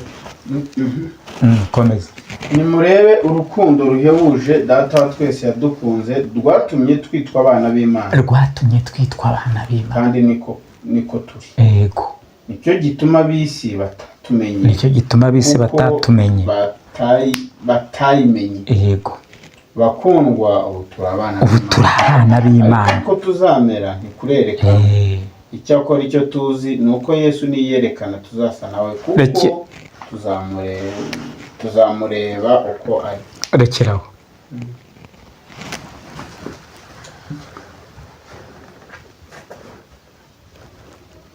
Komeza. Nimurebe urukundo ruhebuje Data wa twese yadukunze, rwatumye twitwa abana b'Imana. Kandi niko turi. Yego. Nicyo gituma bisi batatumenye. Batayimenye. Yego. Bakundwa, ubu turi abana b'Imana. Uko tuzamera ntikurerekana. Icyakora icyo tuzi ni uko Yesu niyerekana tuzasa nawe, kuko tuzamureba uko ari. Rekeraho.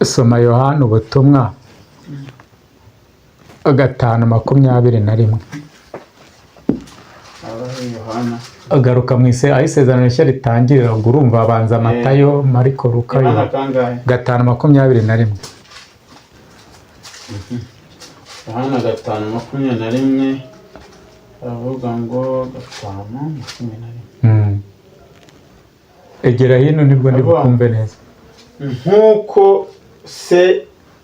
Soma Yohana ubutumwa 5:21. Agaruka mu isezerano rishya ritangirira, ubwo urumva abanza Matayo, Mariko, Luka, 5:21. Yohana 5:21 avuga ngo 5:21. Egera hino nibwo ndibukumve neza. Nkuko se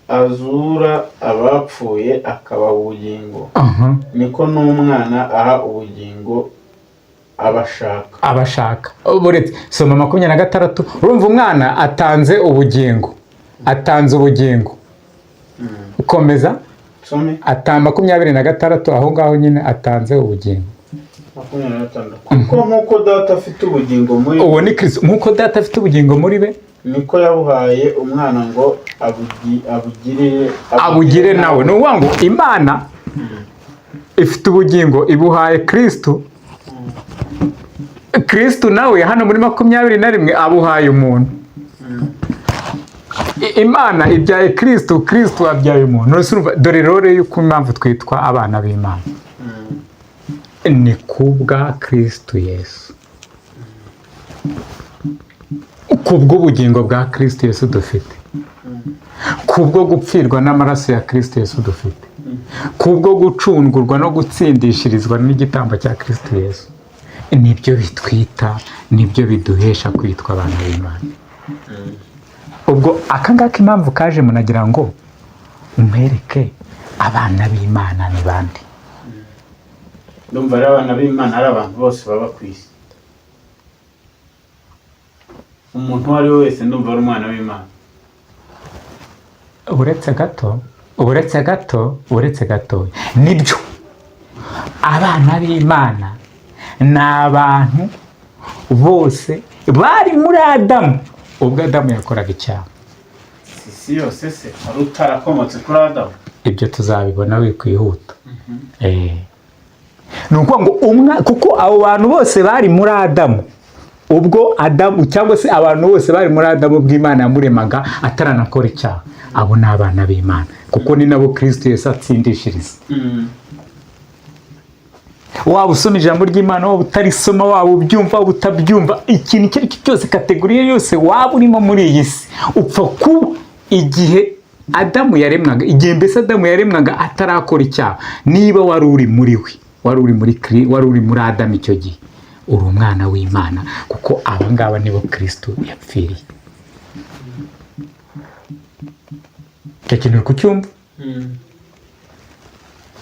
azura abapfuye akabaha ubugingo, niko n'umwana aha ubugingo abashaka. Buretse soma 26. Urumva umwana atanze ubugingo. Komeza. Atamba 26 aho ngaho nyine atanze ubugingo. 26. Kuko nkuko Data afite ubugingo muri uwo ni Kristo, nkuko Data afite ubugingo muri be, niko yabuhaye umwana ngo abugire nawe. Ni ukuvuga ngo Imana ifite ubugingo ibuhaye Kristo. Kristo nawe hano muri 21 abuhaye umuntu. Imana ibyaye Kristo, Kristo wabyaye umuntu. Dore rero yuko impamvu twitwa abana b'Imana ni kubwa Kristo Yesu, kubwo ubugingo bwa Kristo Yesu dufite, kubwo gupfirwa n'amaraso ya Kristo Yesu dufite, kubwo gucungurwa no gutsindishirizwa n'igitambo cya Kristo Yesu. Nibyo bitwita, nibyo biduhesha kwitwa abana b'Imana. Ubwo akangaka impamvu kaje munagira ngo umpereke abana b'Imana ni bande. Ndumva ari abana b'Imana ari abantu bose baba ku isi. Umuntu uwo ari we wese ndumva ari umwana w'Imana. uretse gato nibyo abana b'Imana ni abantu bose bari muri Adamu ubwo Adamu yakoraga icyaha. Isi yose se ari utarakomotse kuri Adamu. Ibyo tuzabibona wikwihuta. Ni ukuvuga ngo kuko abo bantu bose bari muri Adamu ubwo Adamu, cyangwa se abantu bose bari muri Adamu bw'Imana yamuremaga ataranakora icyaha, abo ni abana b'Imana kuko ni nabo Kristo Yesu atsindishiriza. Waba usoma ijambo ry'Imana, waba utarisoma, waba ubyumva, waba utabyumva, ikintu icyo ari cyo cyose, kategoriye yose waba urimo muri iyi si, upfa kuba igihe Adamu yaremwaga, igihe mbese Adamu yaremwaga atarakora icyaha, niba wari uri muri we, wari uri muri Adamu icyo gihe, uri umwana w'Imana kuko aba ngaba nibo Kristo yapfiriye. Icyo kintu uri kucyumva?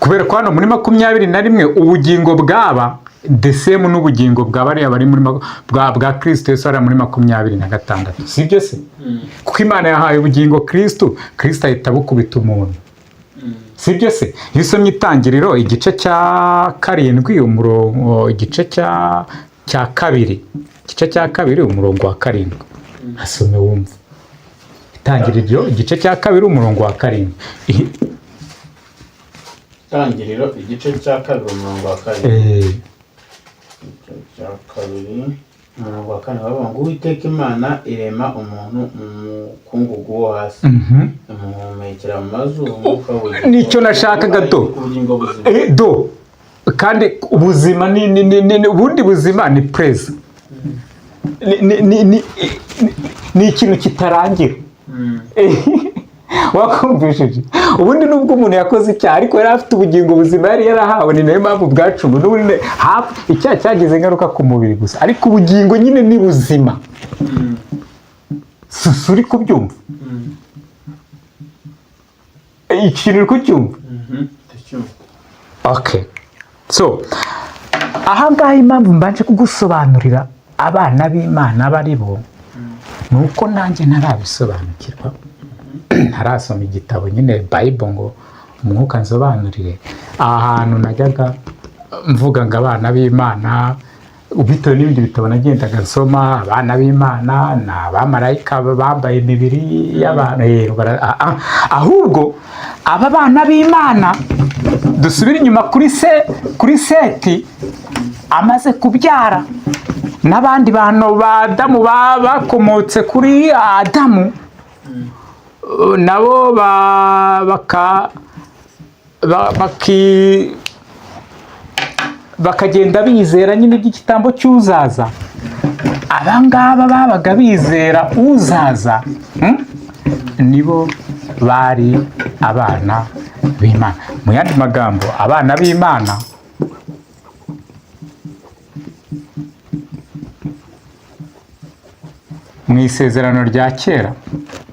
Kubera ko hano muri 21 ubugingo bwaba the same n'ubugingo bw'abariya bari muri bwa Kristo Yesu ari muri 26, sibyo se? Kuko Imana yahaye ubugingo Kristo ahita bukubita umuntu, sibyo se? Iyo usomye Itangiriro igice cya 7 umurongo, igice cya 2 umurongo wa 7, asome wumva. Itangiriro igice cya 2 umurongo wa 7. Itangiriro igice cya 2 umurongo wa 7. Cya 2 umurongo wa 4 bavuga ngo Uwiteka Imana irema umuntu mu mukungugu wo hasi, imuhumekera mu mazuru umwuka w'ubugingo. Nicyo nashakaga do kandi ubuzima ni ubundi buzima ni praise, ni ikintu kitarangira. Wakumvishije? Ubundi nubwo umuntu yakoze icyaha ariko yari afite ubugingo buzima yari yarahawe, ni nayo mpamvu bwacungu. N'ubundi icyaha cyagize ingaruka ku mubiri gusa, ariko ubugingo nyine ni buzima. Uri kubyumva? Ikintu uri kucyumva? Okay. So ahangaha impamvu mbanje kugusobanurira abana b'Imana bari bo nuko nanjye ntarabisobanukirwa. Ntarasoma igitabo nyine Bible ngo umwuka nsobanurire. Ahantu najyaga mvuga ngo abana b'Imana, ubitewe n'ibindi bitabo nagendaga nsoma, abana b'Imana ni abamarayika bambaye imibiri y'abantu. Ahubwo aba bana b'Imana dusubire inyuma kuri Seti amaze kubyara n'abandi bantu ba Adamu bakomotse kuri Adamu, nabo bakagenda bizera nyine igitambo cy'uzaza. Abangaba babaga bizera uzaza, nibo bari abana b'Imana. Mu yandi magambo, abana b'Imana mu isezerano rya kera,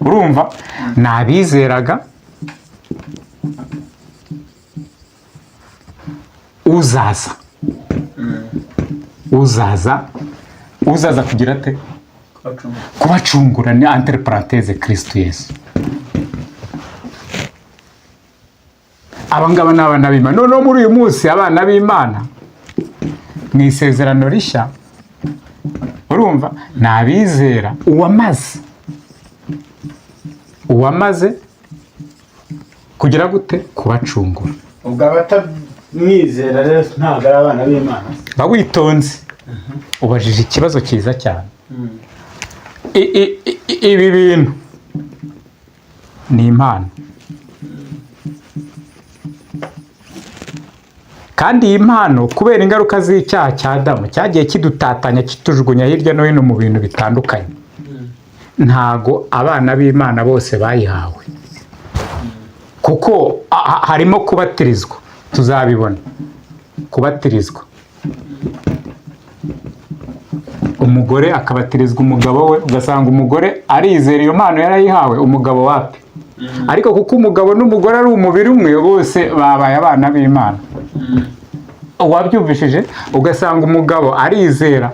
urumva, nabizeraga uzaza kugira ate? Kubacungura, ni entre parenthèse Kristo Yesu. Abangaba ni abana b'Imana. Noneho muri uyu munsi abana b'Imana mu isezerano rishya, urumva, nabizera uwamaze kugira gute? Kubacungura. Ubwo abatamwizera rero ntabwo ari abana b'Imana. Bawitonze. Ubajije ikibazo cyiza cyane. Ibi bintu ni impano. Kandi iyi mpano kubera ingaruka z'icyaha cya Adamu cyagiye kidutatanya kitujugunya hirya no hino mu bintu bitandukanye. Ntago abana b'Imana bose bayihawe, kuko harimo kubatirizwa, tuzabibona kubatirizwa. Umugore akabatirizwa umugabo we, ugasanga umugore arizera iyo mpano yarayihawe, umugabo wapi. Ariko kuko umugabo n'umugore ari umubiri umwe, bose babaye abana b'Imana. Wabyumvishije? Ugasanga umugabo arizera,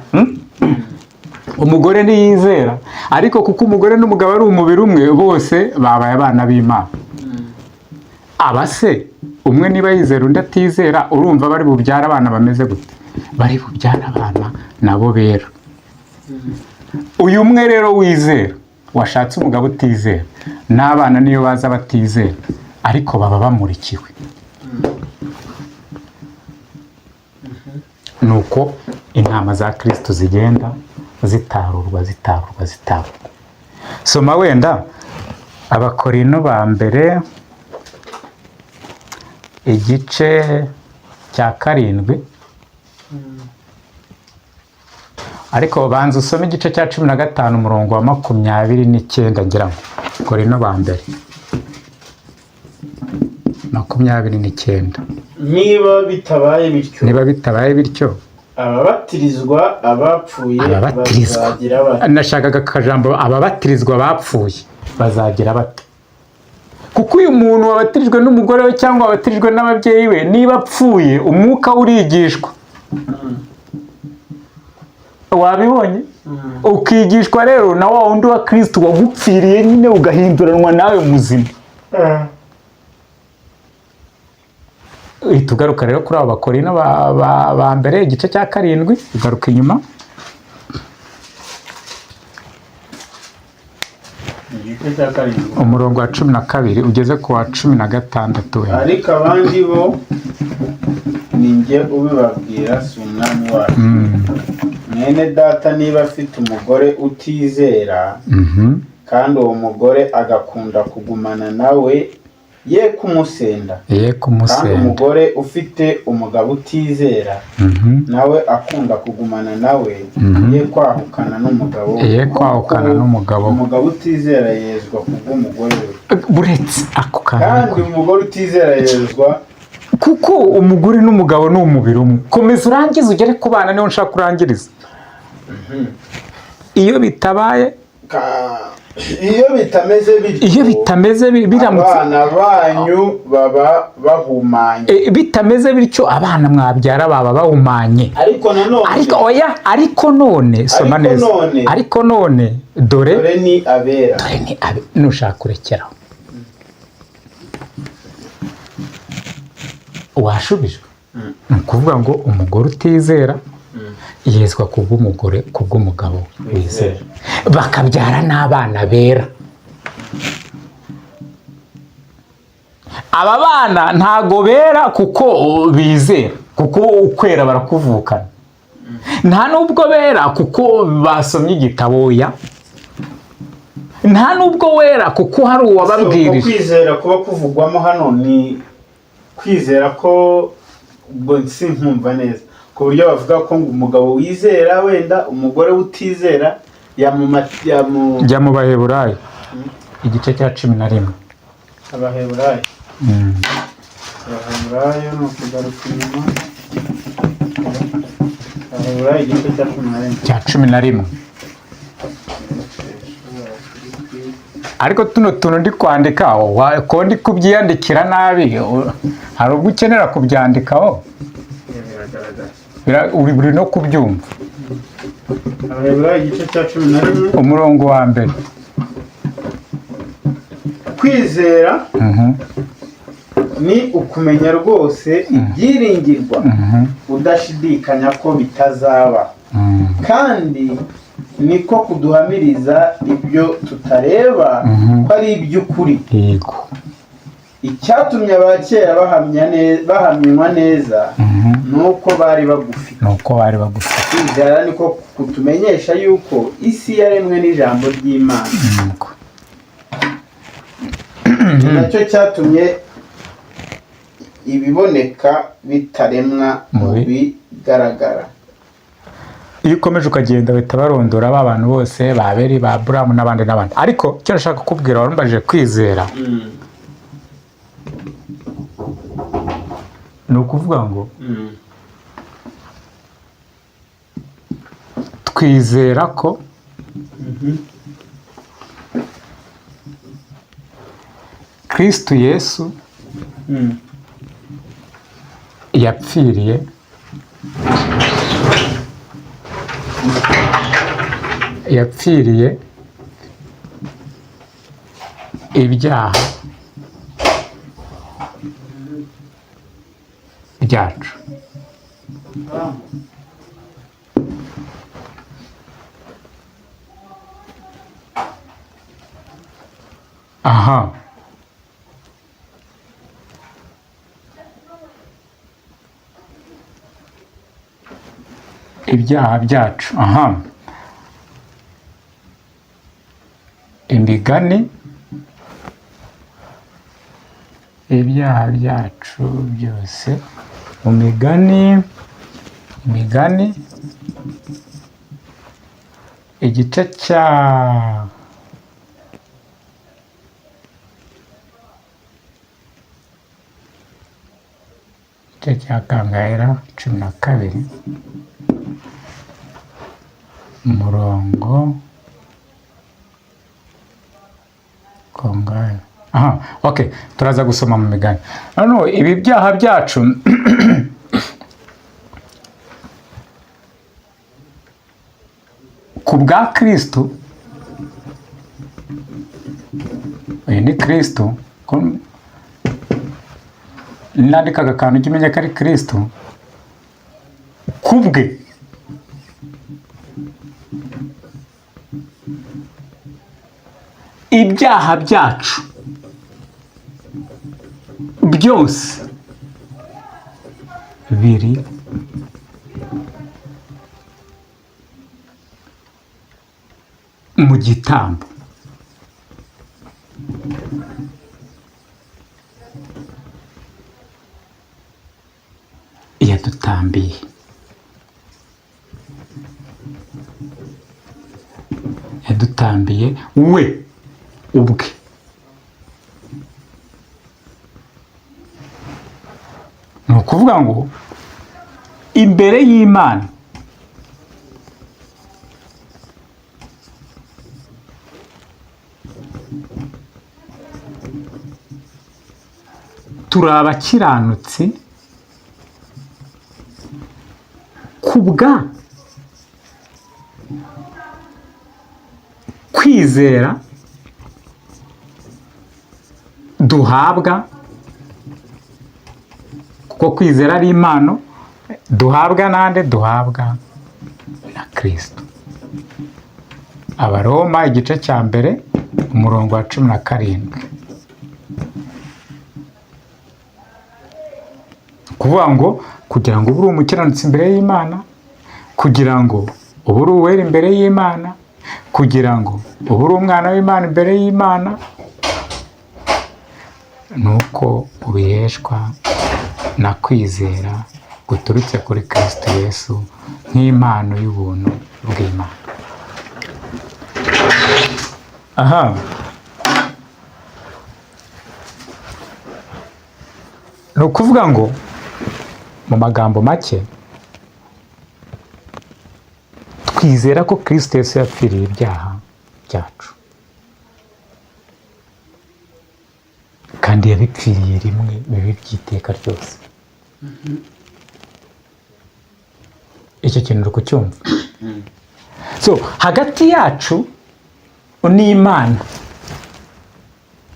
umugore ntiyizera, ariko kuko umugore n'umugabo ari umubiri umwe, bose babaye abana b'Imana. Abase umwe niba yizera undi atizera, urumva bari bubyara abana bameze gute? Bari bubyara abana nabo bera. Uyu umwe rero wizera washatse umugabo utizera, n'abana niyo baza batizera, ariko baba bamurikiwe. Nuko intama za Kristo zigenda zitarurwa. Soma wenda Abakorino ba mbere igice cya 7, ariko banza usome igice cya 15 umurongo wa 29 ngira ngo. Abakorino ba mbere 29. Niba bitabaye bityo ababatirizwa abapfuye bazagira bate? Nashakaga akajambo ababatirizwa bapfuye bazagira bate. Kuko uyu muntu wabatirijwe n'umugore we cyangwa wabatirijwe n'ababyeyi be, niba apfuye umwuka urigishwa. Wabibonye? Ukigishwa rero na wa wundi wa Kristo wagupfiriye nyine, ugahinduranwa nawe muzima. Tugaruka rero kuri abo Bakorino ba mbere igice cya 7, ugaruka inyuma. Umurongo wa 12 ugeze ku wa 16. Ariko abandi bo ninjye ubibabwira, si umwami wacu. Mwene data niba afite umugore utizera, kandi uwo mugore agakunda kugumana nawe, ye kumusenda. Kandi umugore ufite umugabo utizera, nawe akunda kugumana nawe, ye kwahukana n'umugabo we. Umugabo utizera yezwa kubw'umugore we. Buretse ako kandi umugore utizera yezwa kuko umugore n'umugabo ni umubiri umwe. Komeza urangize ugere ku bana, niho nshaka kurangiriza. Iyo bitabaye iyo bitameze biramutse, abana banyu baba bahumanye. Bitameze bityo abana mwabyara baba bahumanye. Ariko none soma neza. Ariko none dore ni abera. Nushaka kurekeraho. Washubijwe. Ni ukuvuga ngo umugore utizera yezwa kubw'umugabo wizera, bakabyara n'abana bera. Aba bana ntago bera kuko bizera, kuko ukwera barakuvukana. Nta nubwo bera kuko basomye igitabo, nta nubwo wera kuko hari uwababwirije. Kwizera kuba kuvugwamo hano ni kwizera ko sinkumva neza, ku buryo bavuga ko umugabo wizera wenda umugore utizera jya mu Baheburayo igice cya 11. Abaheburayo ni ukugaruka inyuma. Abaheburayo igice cya 11. Ariko tuno tuntu ndi kwandikaho, ko ndi kubyiyandikira nabi, hari ubwo ukenera kubyandikaho, uri no kubyumva. Abaheburayo igice cya 11 umurongo wa mbere. Kwizera ni ukumenya rwose ibyiringirwa, udashidikanya ko bitazaba, kandi niko kuduhamiriza ibyo tutareba ko ari iby'ukuri. Icyatumye abakera bahamywa neza nuko bari bagufi. Kwizera niko kutumenyesha yuko isi yaremwe n'ijambo ry'Imana. ni nacyo cyatumye ibiboneka bitaremwa mu bigaragara. iyo ukomeje ukagenda bahita barondora ba bantu bose ba Abeli ba Aburahamu n'abandi n'abandi. Ariko icyo nashaka kukubwira, warumbajije kwizera, ni ukuvuga ngo twizera ko Kristo Yesu yapfiriye ibyaha byacu. Aha, ibyaha byacu. Aha, imigani, ibyaha byacu byose mu migani igice cya Gahera 12 umurongo kongahe. Aha, okay, turaza gusoma mu migani. Hano ibi byaha byacu ku bwa Kristo, uyu ni Kristo, nandikaga akantu ujye umenya ko ari Kristo, kubwe ibyaha byacu byose biri mu gitambo. Yadutambiye, we ubwe. Ni ukuvuga ngo imbere y'Imana turi abakiranutsi kubwa kwizera duhabwa, kuko kwizera ari impano duhabwa nande, duhabwa na Kristo. Abaroma igice cya mbere umurongo wa 17. Kuvuga ngo kugira ngo ube umukiranutsi imbere y'Imana, kugira ngo ube uwera imbere y'Imana, kugira ngo ube umwana w'Imana imbere y'Imana, nuko ubiheshwa na kwizera guturutse kuri Kristo Yesu nk'impano y'ubuntu bw'Imana. Aha, ni ukuvuga ngo mu magambo make twizera ko Kristo Yesu yapfiriye ibyaha byacu, kandi yabipfiriye rimwe bibe by'iteka ryose. Icyo kintu uri kucyumva? So hagati yacu n'Imana,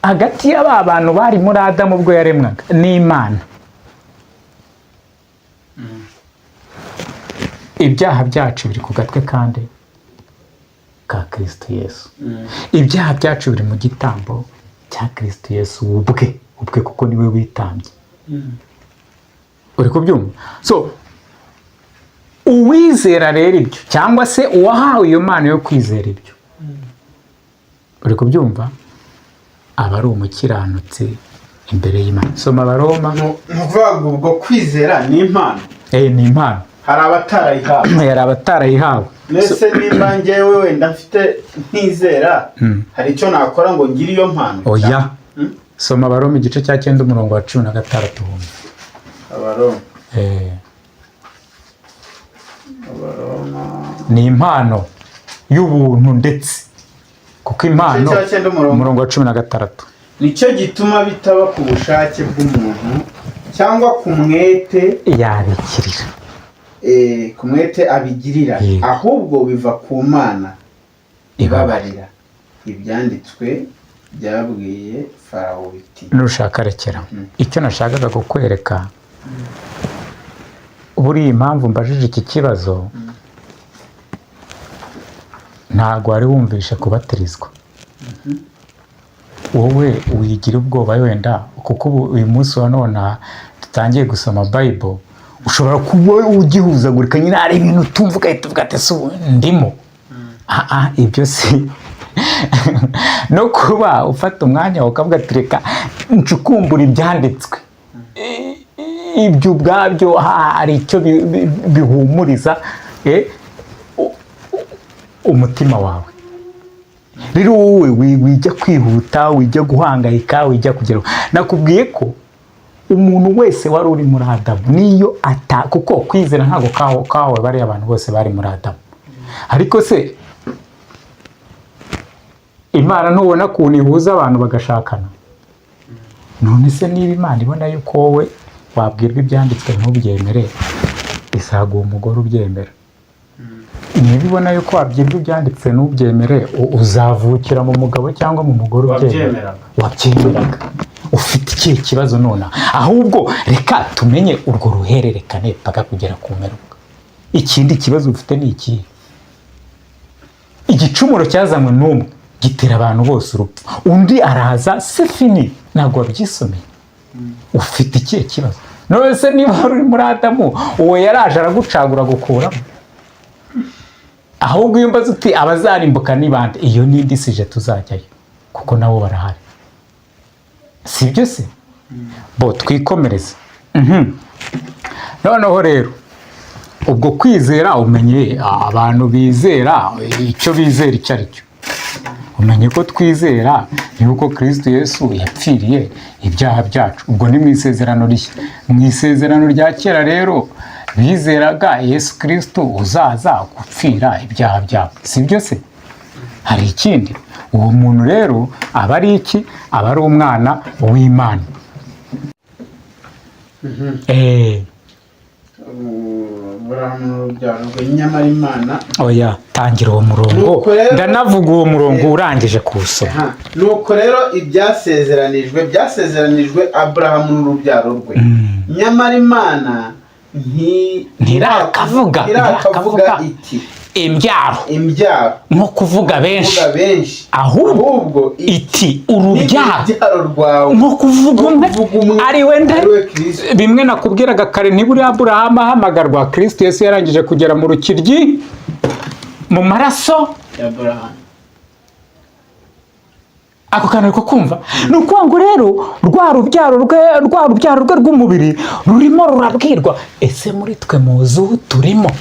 hagati y'aba bantu bari muri Adamu ubwo yaremwaga n'Imana, ibyaha byacu biri ku gatwe kandi ka Kristo Yesu. Ibyaha byacu biri mu gitambo cya Kristo Yesu ubwe kuko niwe witambye. Uri kubyumva? So uwizera rero ibyo, cyangwa se uwahawe iyo mpano yo kwizera ibyo, uri kubyumva, aba ari umukiranutsi imbere y'Imana. Soma Abaroma. Nuvuga ubwo kwizera ni impano. Ni impano. Hari abatarayihawe. Hari abatarayihawe. Mbese nimba njyewe wenda mfite ntizera, hari icyo nakora ngo ngire iyo mpano? Oya. Soma Abaroma igice cya 9 umurongo wa 16. Abaroma. Ni impano y'ubuntu ndetse kuko impano umurongo wa 16. Nicyo gituma bitaba ku bushake bw'umuntu cyangwa ku mwete yabikirira. Ku mwete abigirira, ahubwo biva ku Mana ibabarira. Ibyanditswe byabwiye Farawo biti. Nushaka rekera. Icyo nashakaga kukwereka, buri impamvu mbajije iki kibazo, ntago wari wumvishe kubatirizwa. Wowe wigira ubwoba wenda kuko uyu munsi wa none tutangiye gusoma Bible, ushobora kuba ugihuzagurika nyine ari ibintu utumva ugahita uvuga ati ndimo. Ibyo si no kuba ufata umwanya ukavuga ati reka ncukumbura ibyanditswe, ibyo ubwabyo hari icyo bihumuriza umutima wawe. Rero wowe wijya kwihuta, wijya guhangayika, wijya kugera. Nakubwiye ko umuntu wese wari uri muri Adamu niyo kuko kwizera ntago kawe bari abantu bose bari muri Adamu. Ariko se Imana ntubona kuntu ihuza abantu bagashakana? None se niba Imana ibona yuko wowe wabwirwa ibyanditswe ntubyemere, isaguha umugore ubyemera. Niba ibona yuko wabyirwa ibyanditswe ntubyemere, uzavukira mu mugabo cyangwa mu mugore ubyemera? Wabyemeraga. Ufite ikihe kibazo none? Ahubwo reka tumenye urwo ruhererekane paka kugera ku mperuka. Ikindi kibazo ufite ni iki? Igicumuro cyazanywe n'umwe gitera abantu bose urupfu, undi araza sefini, ntabwo wabyisomeye. Ufite ikihe kibazo? None se niba uri muri Adamu, uwo yaraje aragucagura gukuramo? Ahubwo iyo mbaza uti abazarimbuka ni bande, iyo n'indi sije tuzajyayo kuko nabo barahari. Sibyo se? Bo twikomereze. Noneho rero ubwo kwizera umenye abantu bizera icyo bizera icyo ari cyo. Umenye ko twizera yuko Kristo Yesu yapfiriye ibyaha byacu. Ubwo ni mu isezerano rishya. Mu isezerano rya kera rero bizeraga Yesu Kristo uzaza gupfira ibyaha byabo. Sibyo se? Hari ikindi? Uwo muntu rero aba ari iki? Aba ari umwana w'Imana. Nyamara Imana. Oya, tangira uwo murongo. Ndanavuga uwo murongo urangije kuwusoma. Nuko rero byasezeranijwe Aburahamu n'urubyaro rwe. Nyamara Imana ntirakavuga iti imbyaro nko kuvuga benshi, ahubwo iti urubyaro rwawe, nko kuvuga umwe ari we bimwe nakubwiraga kare. ntiburi Aburahamu ahamagarwa, Kristo Yesu yarangije kugera mu rukiryi mu maraso ya Aburahamu. Ako kantu ko kumva ni ukuvuga ngo rero rwa rubyaro rwe rw'umubiri rurimo rurabwirwa, ese muri twe muzi turimo?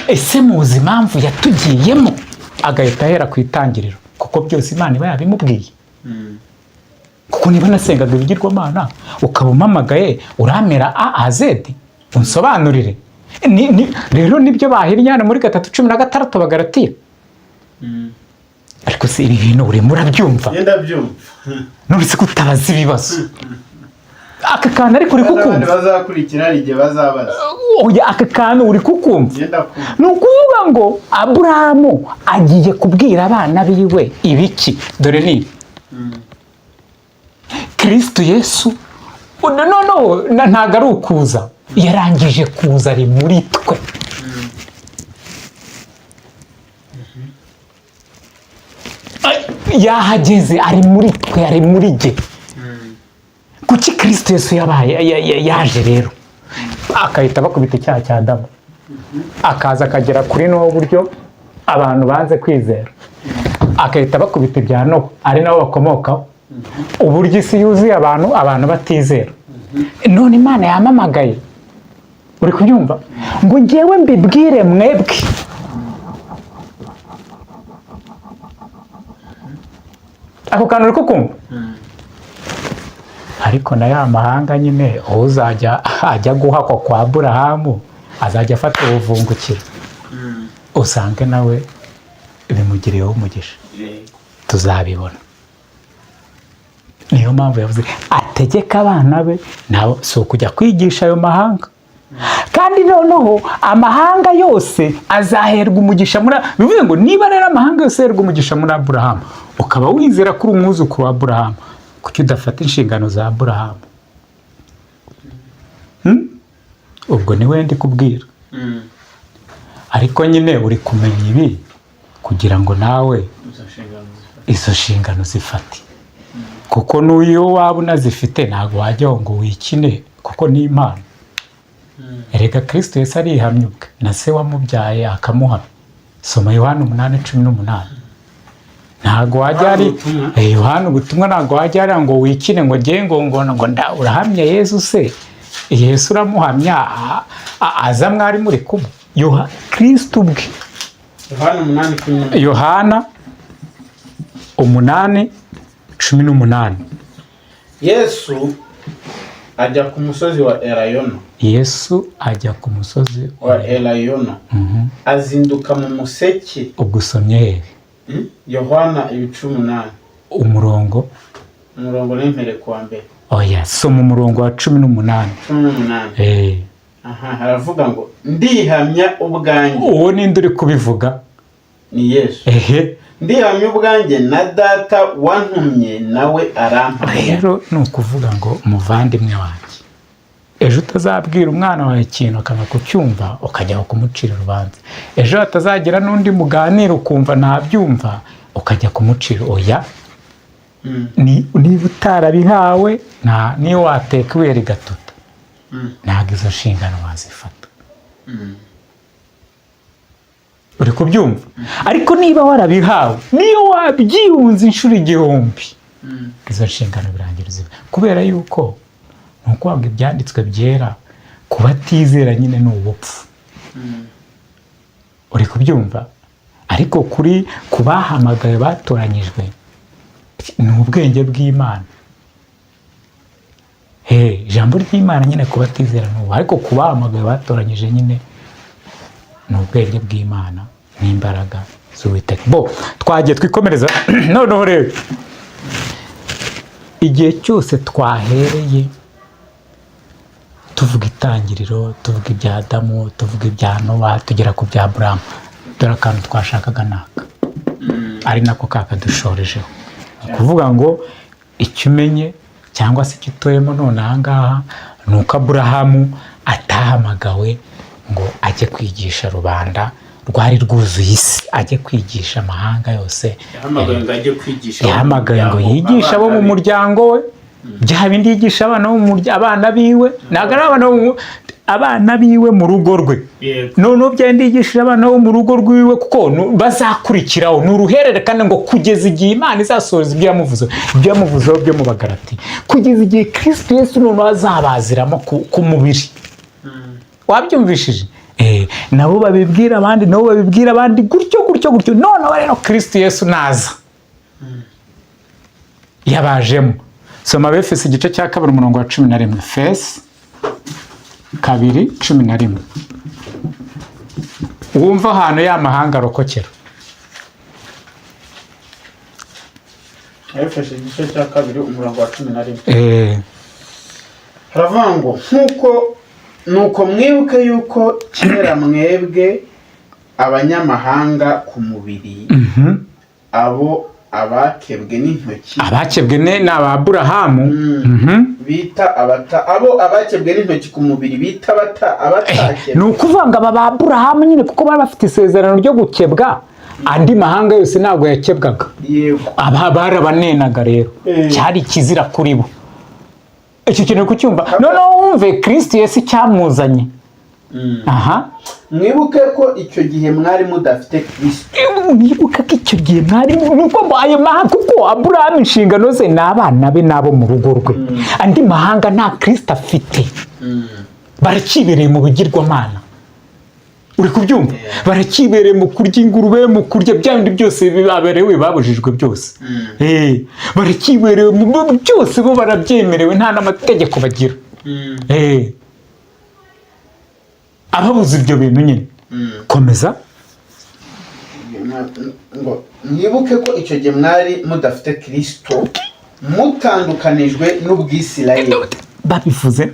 Ese muzi impamvu yatugiyemo? Agahita ahera ku itangiriro, kuko byose Imana iba yabimubwiye. Kuko niba nasengaga ibigirwamana ukaba umpamagaye uramera A-Z, unsobanurire. Rero nibyo bahiryana muri 3:16 Bagalatiya. Ariko se ibi bintu urimo urabyumva? Ndabyumva. Nuretse kutabaza ibibazo. Aka kantu ariko uri kukumva? Bazakurikira igihe bazabaza. Oya, aka kantu uri kukumva? Ni ukuvuga ngo Aburahamu agiye kubwira abana biwe ibiki? Dore ni Kristo Yesu ntago ari ukuza, yarangije kuza, ari muri twe. Yahageze, ari muri twe, ari muri jye. Kuki Kristo Yesu yaje rero akahita bakubita icyaha cya Adamu, akaza akagera kuri n'uwo buryo abantu banze kwizera. agahita bakubita ibya Nowa ari nabo bakomokaho. Uburyo isi yuzuye abantu batizera. None Imana yamamagaye, uri kubyumva, ngo ngewe mbibwire mwebwe. Ako kantu uri kukumva? Ariko na ya mahanga nyine uzajya ajya guhakwa kwa Aburahamu azajya afata ubuvungukiro, usange nawe bimugiriyeho umugisha. Tuzabibona. Niyo mpamvu yavuze ategeka abana be nabo si ukujya kwigisha ayo mahanga. Kandi noneho amahanga yose azaherwa umugisha bivuze ngo niba rero amahanga yose aherwa umugisha muri Aburahamu, ukaba wizera ko uri umwuzukuru wa Aburahamu, kuki udafata inshingano za Aburahamu? Ubwo ni we ndi kubwira. Ariko nyine uri kumenya ibi kugira ngo nawe izo nshingano zifate. Kuko n'uyo waba unazifite ntabwo wajya ngo wikine, kuko ni impano. Erega Kristo Yesu arihamye ubwe na se wamubyaye akamuhamya. Soma Yohana 8:18. Ntabwo wajya ari Yohana ubutumwa, ntabwo wajya ari ngo wikine ngo ngiye ngo urahamya Yesu se. Yesu uramuhamya aza mwari muri kumwe. Kristo ubwe. Yohana 8:18. Yesu ajya ku musozi wa Elayono. Yesu ajya ku musozi wa Elayono. Azinduka mu museke. Ubwo usomye hehe? Yohana 8:8. Umurongo n'impere kwa mbere. Oya, soma umurongo wa 18. 18. Haravuga ngo ndihamya ubwanjye. Uwo ninde uri kubivuga? Ni Yesu. Ndihamya ubwanjye na data wantumye nawe arampamya. Rero ni ukuvuga ngo umuvandimwe wanjye, ejo utazabwira umwana wawe ikintu akanga kucyumva ukajya kumucira urubanza. Ejo hatazagira n'undi muganira ukumva ntabyumva ukajya kumucira. Oya, niba utarabihawe niyo wateka ibuye rigatuta, ntabwo izo nshingano wazifata. Uri kubyumva? Ariko niba warabihawe, niyo wabyiyunze inshuro 1000, izo nshingano birangira ziba. Kubera yuko nuko wabwe ibyanditswe byera kubatizera nyine ni ubupfu. Uri kubyumva? Ariko kubahamagaye batoranyijwe ni ubwenge bw'Imana. Ijambo ry'Imana nyine kubatizera n'ubu, ariko kubahamagaye batoranyije nyine ni ubwenge bw'Imana n'imbaraga z'Uwiteka. Twagiye twikomereza. Noneho rero igihe cyose twahereye tuvuga itangiriro, tuvuga ibya Adamu, tuvuga ibya Nowa, tugera ku bya Aburahamu, dore akantu twashakaga naka ari nako kakadushorejeho. Kuvuga ngo icyo umenye cyangwa se icyo utoyemo none aha ngaha ni uko Aburahamu atahamagawe ngo ajye kwigisha rubanda rwari rwuzuye isi, ajye kwigisha amahanga yose. Yahamagaye ngo yigishe abo mu muryango we, bya bindi yigisha abana biwe, ntabwo ari abana biwe mu rugo rwe. Noneho byandi yigishije abana bo mu rugo rwiwe, kuko bazakurikiraho ni uruhererekane ngo kugeza igihe Imana izasohoza ibyo yamuvuzeho byo mu Bagalati, kugeza igihe Kristo Yesu noneho azabaziramo ku mubiri. Wabyumvishije? Nabo babibwira abandi, gutyo. Noneho rero Kristo Yesu naza yabajemo. Soma Efeso igice cya 2 umurongo wa 11. Efeso 2:11. Wumva ahantu y'amahanga arokokera. Efeso igice cya 2 umurongo wa 11. Haravuga ngo nuko mwibuke yuko kera mwebwe abanyamahanga ku mubiri, abo abakebwe n'intoki, ni Aburahamu, abo abakebwe n'intoki ku mubiri bita abatakebwe. Ni ukuvuga ngo aba Aburahamu nyine kuko bari bafite isezerano ryo gukebwa, andi mahanga yose ntabwo yakebwaga. Aba barabanenaga rero, cyari kizira kuri bo. Icyo kintu kucyumva. Noneho wumve Kristo Yesu cyamuzanye aha mwibuke ko icyo gihe mwari mudafite Kristo. mwibuka ko icyo gihe mwari nuko ayo mahanga, kuko Aburahamu inshingano ze ni abana be n'abo mu rugo rwe. Andi mahanga nta Kristo afite, barakibereye mu bigirwamana. Uri kubyumva? Barakibereye mu kurya ingurube, mu kurya bya bindi byose bibaberewe babujijwe byose. Barakibereye mu byose, bo barabyemerewe, nta n'amategeko bagira. Ababuze ibyo bintu nyine. Komeza. Ngo mwibuke ko icyo gihe mwari mudafite Kristo, mutandukanijwe n'Ubwisirayeli. Babivuze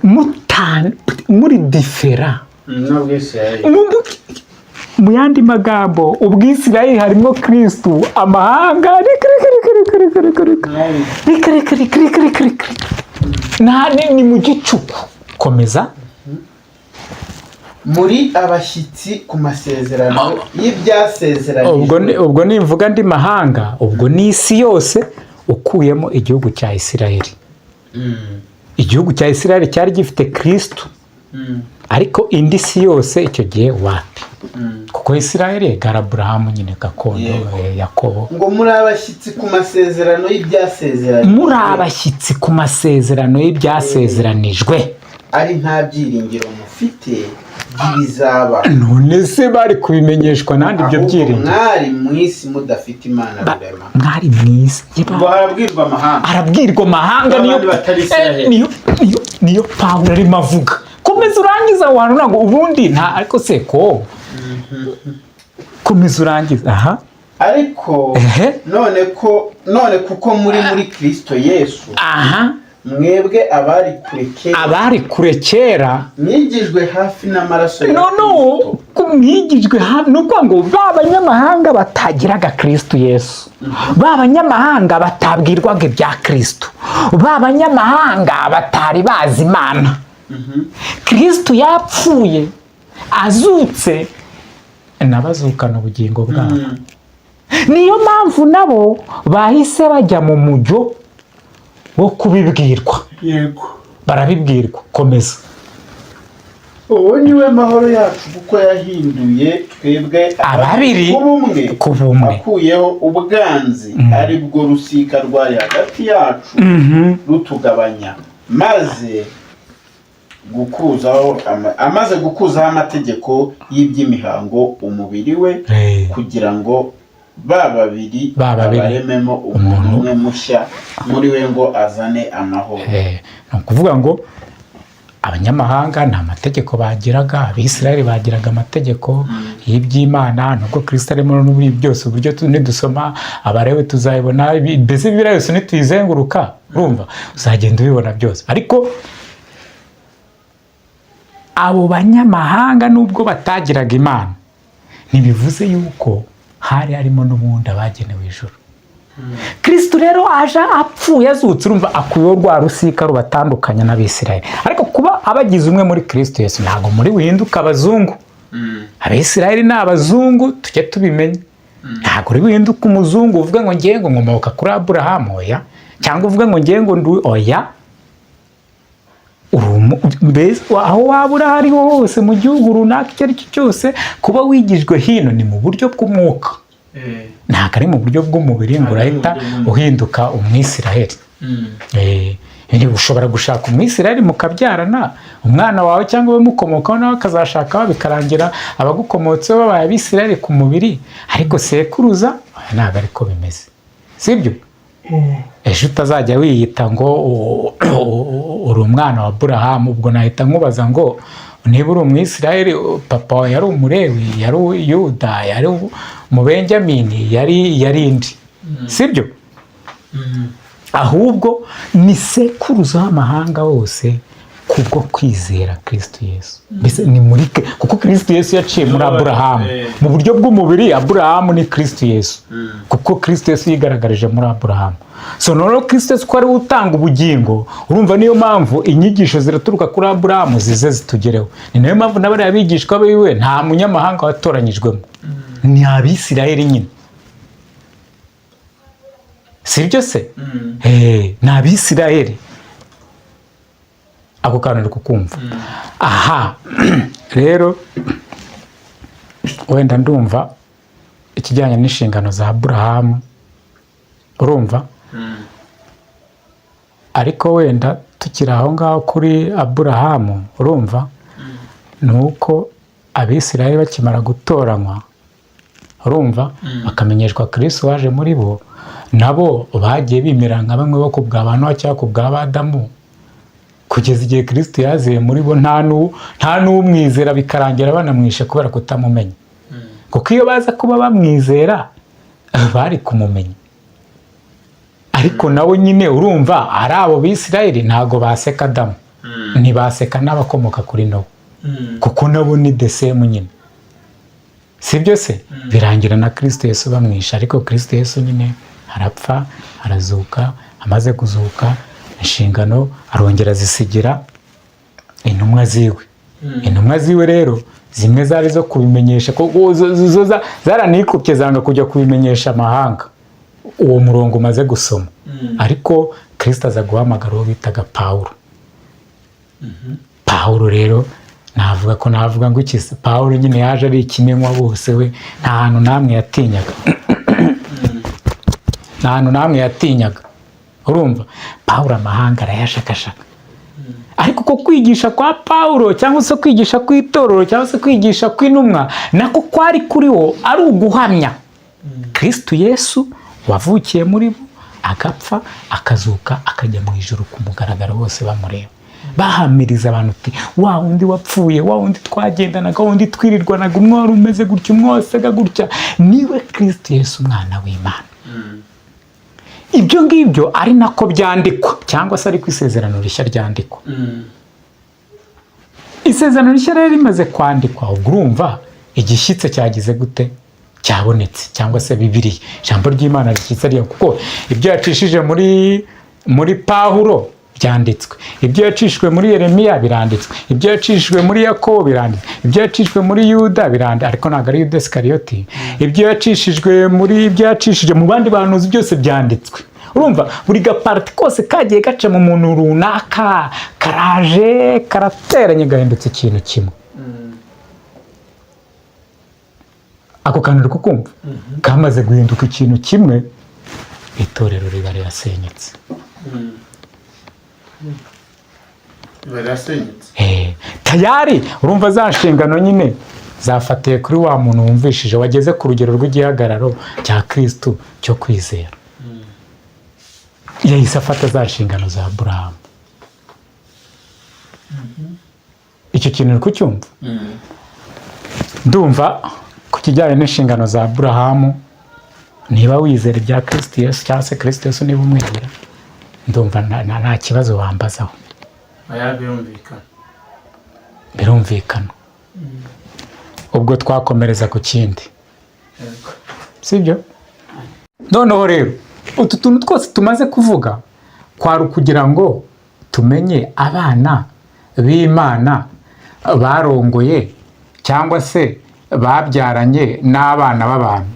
muri difera. Mu yandi magambo, Ubwisirayeli harimo Kristo, amahanga ni mu gicuku. Komeza. Muri abashyitsi ku masezerano y'ibyasezeranijwe. Ubwo nimvuga andi mahanga, ubwo ni isi yose ukuyemo igihugu cya Isirayeli. Igihugu cya Isirayeli cyari gifite Kristo, ariko indi si yose icyo gihe wapi? Kuko Isirayeli yegara Aburahamu nyine gakondo, Yakobo. Ngo muri abashyitsi ku masezerano y'ibyasezeranijwe. Muri abashyitsi ku masezerano y'ibyasezeranijwe. Ari nta byiringiro mufite by'ibizaba. None se bari kubimenyeshwa nandi ibyo byiringiro? Mwari mu isi mudafite Imana rurema. Mwari mu isi. Barabwirwa amahanga. Arabwirwa amahanga niyo Pawulo arimo avuga. Komeza urangiza abantu ntabwo ubundi nta, ariko se ko komeza urangiza. Aha. Ariko none kuko muri Kristo Yesu. Aha. Mwebwe abari kure kera mwigijwe hafi n'amaraso ya Kristo. Mwigijwe hafi nuko ngo b'abanyamahanga batagiraga Kristo Yesu, b'abanyamahanga batabwirwaga ibya Kristo, b'abanyamahanga batari bazi Imana. Kristo yapfuye, azutse, nabazukana ubugingo bwabo. Niyo mpamvu nabo bahise bajya mu mujyo wo kubibwirwa. Yego. Barabibwirwa. Komeza. Uwo niwe mahoro yacu, kuko yahinduye twebwe ababiri ku bumwe, akuyeho ubwanzi, ari bwo rusika rwari hagati yacu, rutugabanya, amaze gukuzaho amategeko y'iby'imihango umubiri we, kugira ngo babiri barememo umuntu umwe mushya muri we, ngo azane amahoro. Ni ukuvuga ngo abanyamahanga nta mategeko bagiraga, Abisirayeli bagiraga amategeko y'iby'Imana. Nubwo Kristo arimo n'uburi byose, uburyo nidusoma Abalewi tuzayibona, mbese Bibiliya yose nituyizenguruka, urumva uzagenda ubibona byose. Ariko abo banyamahanga nubwo batagiraga Imana, ntibivuze yuko hari harimo n'ubundi abagenewe ijuru. Kristo rero aje apfuye azutse, urumva akuyeho rwa rusika rubatandukanya n'Abisirayeli. Ariko kuba abagize umwe muri Kristo Yesu, ntabwo muri buhinduka abazungu. Abisirayeli ni abazungu, tujye tubimenya. Ntabwo uri buhinduka umuzungu uvuga ngo ngiye ngo nkomoka kuri Aburahamu, oya, cyangwa uvuga ngo ngiye ngo ndi, oya. Aho waba uri hariho hose mu gihugu runaka icyo ari cyo cyose, kuba wigijwe hino ni mu buryo bw'umwuka, ntabwo ari mu buryo bw'umubiri ngo urahita uhinduka Umwisirayeli. Ushobora gushaka Umwisirayeli mukabyarana, umwana wawe cyangwa abamukomokaho nawe akazashakaho, bikarangira abagukomotseho babaye Abisirayeli ku mubiri, ariko sekuruza ntabwo ariko bimeze, sibyo? Ejo utazajya wiyita ngo uri umwana wa Aburahamu, ubwo nahita nkubaza ngo niba uri Umwisirayeli, papa wawe yari Umulewi, yari Yuda, yari Umubenjamini, yari indi, sibyo? Ahubwo ni sekuruza w'amahanga wose kubwo kwizera Kristo Yesu. Mbese ni muri kuko Kristo Yesu yaciye muri Aburahamu mu buryo bw'umubiri. Aburahamu ni Kristo Yesu, kuko Kristo Yesu yigaragarije muri Aburahamu. So noneho Kristo Yesu ko ari utanga ubugingo, urumva niyo mpamvu inyigisho ziraturuka kuri Aburahamu zize zitugereho. Ni nayo mpamvu n'abari abigishwa biwe nta munyamahanga watoranyijwemo, ni Abisirayeli nyine, sibyo se? Ni Abisirayeli. Ako kantu uri kukumva. Aha, rero wenda ndumva ikijyanye n'inshingano za Aburahamu urumva, ariko wenda tukiri aho ngaho kuri Aburahamu urumva, ni uko Abisirayeli bakimara gutoranywa urumva, bakamenyeshwa Kristo waje muri bo, nabo bagiye bimera nka bamwe bo ku bwa ba Nowa cyangwa ku bwa ba Adamu, kugeza igihe Kristo yaziye muri bo nta n'umwizera, bikarangira banamwishe kubera kutamumenya. Kuko iyo baza kuba bamwizera bari kumumenya, ariko nawe nyine urumva ari abo Bisirayeli ntago baseka Adamu, ntibaseka n'abakomoka kuri Nowa, kuko nabo ni the same nyine, sibyo se? Birangira na Kristo Yesu bamwisha, ariko Kristo Yesu nyine arapfa arazuka, amaze kuzuka inshingano arongera zisigira intumwa ziwe. Intumwa ziwe rero zimwe zari zo kubimenyesha, kuko zaranikubye zanga kujya kubimenyesha amahanga uwo murongo umaze gusoma, ariko Kristo aza guhamagara uwo bitaga Pawulo. Pawulo rero navuga ngo iki se? Pawulo nyine yaje ari ikimenywa bose, we nta hantu namwe yatinyaga, nta hantu namwe yatinyaga urumva. Pawulo amahanga arayashakashaka, ariko ko kwigisha kwa Pawulo cyangwa se kwigisha kw'itorero cyangwa se kwigisha kw'intumwa nako kwari kuri wo ari uguhamya Kristo Yesu wavukiye muri bo, agapfa akazuka akajya mu ijuru ku mugaragaro, bose bamureba, bahamiriza abantu uti wa wundi wapfuye, wa wundi twagendanaga, wa wundi twirirwanaga, umwe wari umeze gutya, umwe wasaga gutya, niwe Kristo Yesu umwana w'Imana. Ibyo ngibyo ari nako byandikwa, cyangwa se ari ku isezerano rishya ryandikwa. Isezerano rishya rero rimaze kwandikwa, ubwo urumva igishyitse cyagize gute? Cyabonetse, cyangwa se Bibiliya, ijambo ry'Imana rishyitse ryo, kuko ibyo yacishije muri Pawulo byanditswe, ibyo yacishijwe muri Yeremiya biranditswe, ibyo yacishijwe muri Yakobo biranditswe, ibyo yacishijwe muri Yuda biranditswe, ariko ntabwo ari Yuda Iskariyoti, ibyo yacishije mu bandi bahanuzi byose byanditswe. Urumva buri gaparti kose kagiye gaca mu muntu runaka, karaje karateranye gahindutse ikintu kimwe. Ako kantu uri kukumva? Kamaze guhinduka ikintu kimwe, itorero riba rirasenyutse. Tayari urumva za nshingano nyine zafatiye kuri wa muntu wumvishije, wageze ku rugero rw'igihagararo cya Kristo cyo kwizera. Yahise afata za nshingano za Aburahamu. Icyo kintu uri kucyumva? Ndumva ku kijyanye n'inshingano za Aburahamu, niba wizera ibya Kristo Yesu cyangwa se Kristo Yesu niba umwizera, ndumva nta kibazo wambazaho. Birumvikana. Ubwo twakomereza ku kindi, sibyo? Noneho rero utu tuntu twose tumaze kuvuga kwari ukugira ngo tumenye abana b'Imana barongoye cyangwa se babyaranye n'abana b'abantu,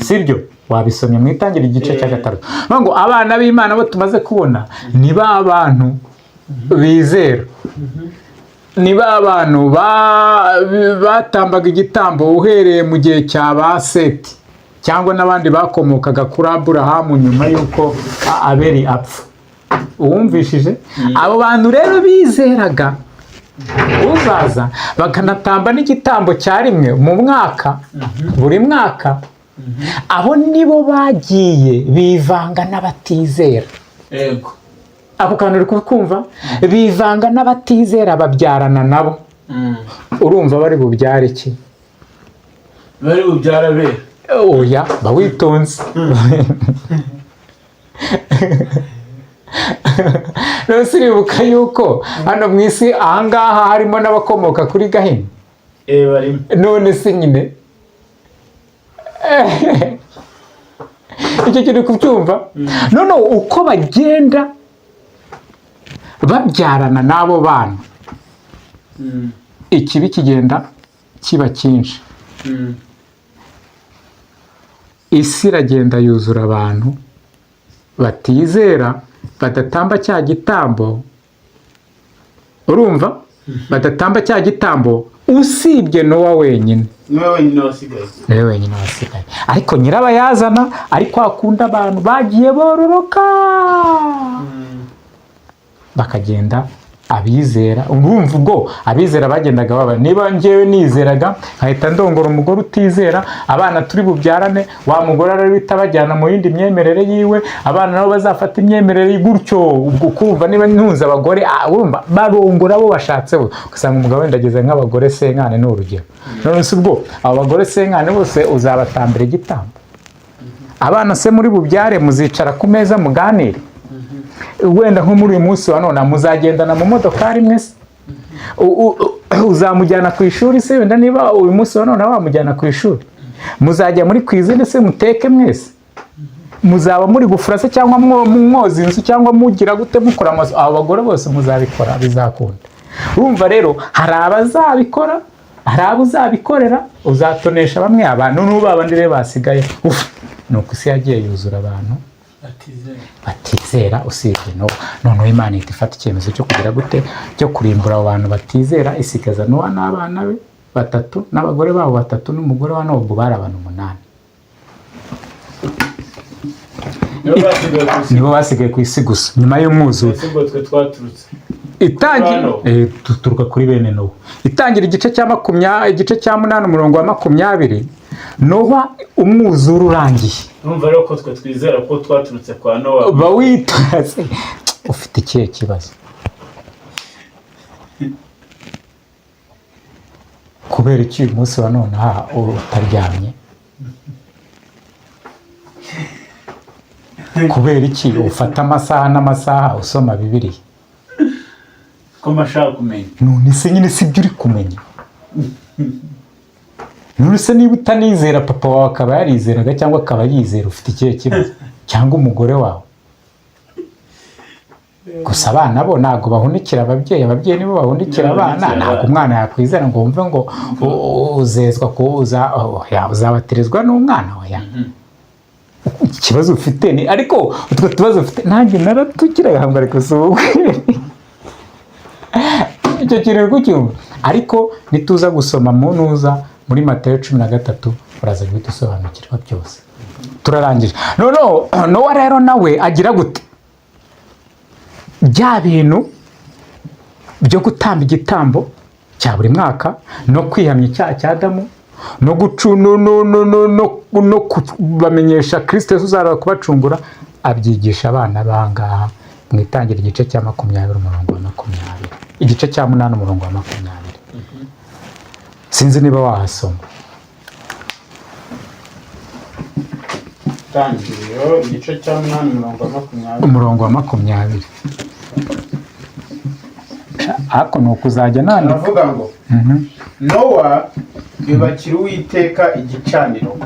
sibyo? Wabisomye mu Itangira igice cya 6. Ngo abana b'Imana bo tumaze kubona ni ba bantu bizera, ni ba bantu batambaga igitambo uhereye mu gihe cya ba Seti, cyangwa n'abandi bakomokaga kuri Aburahamu nyuma y'uko Abeli apfa. Uwumvishije? Abo bantu rero bizeraga uzaza bakanatamba n'igitambo cya rimwe mu mwaka, buri mwaka. Abo nibo bagiye bivanga n'abatizera. Yego. Ako kantu uri kumva? Bivanga n'abatizera babyarana nabo. Urumva bari bubyare iki? Bari bubyara be. Oya, bawitonze. Rero siribuka yuko hano mu isi ahangaha harimo n'abakomoka kuri Gahini. Barimo. None se nyine icyo kintu kubyumva? None uko bagenda babyarana n'abo bana, ikibi kigenda kiba cyinshi. Isi iragenda yuzura abantu batizera, badatamba cya gitambo. Urumva? Badatamba cya gitambo usibye Nowa wenyine. niwe wenyine wasigaye. Niwe wenyine wasigaye. Ariko nyirabayazana ariko hakunda abantu bagiye bororoka bakagenda abizera. Urumva ubwo abizera bagendaga baba, niba njyewe nizeraga nkahita ndongora umugore utizera, abana turi bubyarane, wa mugore arabita bajyana mu yindi myemerere yiwe, abana nabo bazafata imyemerere gutyo. Ubwo kumva niba ntunze abagore urumva barongora abo bashatse bo, ugasanga umugabo wenda ageze nk'abagore senkane ni urugero. None se ubwo abo bagore senkane bose uzabatambira igitambo? Abana se muri bubyare muzicara ku meza muganire? Wenda nko muri uyu munsi wa none muzagendana mu modokari imwe se? Uzamujyana ku ishuri se? Wenda niba uyu munsi wa none wamujyana ku ishuri, muzajya muri kwizine se muteke mwese? Muzaba muri gufura se cyangwa mwoza inzu cyangwa mugira gute mukora amazu? Abo bagore bose muzabikora, bizakunda. Urumva rero hari abazabikora, hari abo uzabikorera, uzatonesha bamwe. Abantu n'ubu abandi rero basigaye nuko isi yagiye yuzura abantu batizera usibye Nowa. Noneho Imana ihita ifata icyemezo cyo kugira gute, cyo kurimbura abo bantu batizera, isigaza Nowa n'abana be 3 n'abagore babo 3 n'umugore wa Nowa, ubwo bari abantu 8. Nibo basigaye ku isi gusa nyuma y'umwuzure. Tuturuka kuri bene Nowa. Itangira igice cya 8 umurongo wa 20, Nowa umwuzure urangiye. Urumva rero ko twe twizera ko twaturutse kwa Nowa. Bawitaze ufite ikihe kibazo? Kubera iki uyu munsi wa none utaryamye? Kubera iki ufata amasaha n'amasaha usoma Bibiliya? Ko mashaka kumenya. None se nyine sibyo uri kumenya? None se niba utanizera papa wawe akaba yarizeraga cyangwa akaba yizera, ufite ikihe kibazo? Cyangwa umugore wawe? Gusa abana bo ntago bahunikira ababyeyi nibo bahunikira abana. Ntago umwana yakwizera ngo wumve ngo uzezwa ko uzabaterezwa n'umwana we. Ikibazo ufite ni ariko utwo tubazo ufite nanjye naratukira hambwa ariko sobwe icyo kintu kucyumva. Ariko nituza gusoma mu ntuza muri Matayo 13 uraza guhita usobanukirwa byose. Turarangije. Nowa rero nawe agira gute? Bya bintu byo gutamba igitambo cya buri mwaka no kwihamya icyaha cya Adamu no kubamenyesha Kristo Yesu uzara kubacungura, abyigisha abana bangaha mu itangira igice cya 20 umurongo wa 20, igice cya 8 umurongo wa 20. Sinzi niba wahasoma. Tangiriro igice cya 8 umurongo wa 20. Ako nuko uzajya nandika. Navuga ngo Nowa yubakira Uwiteka igicaniro.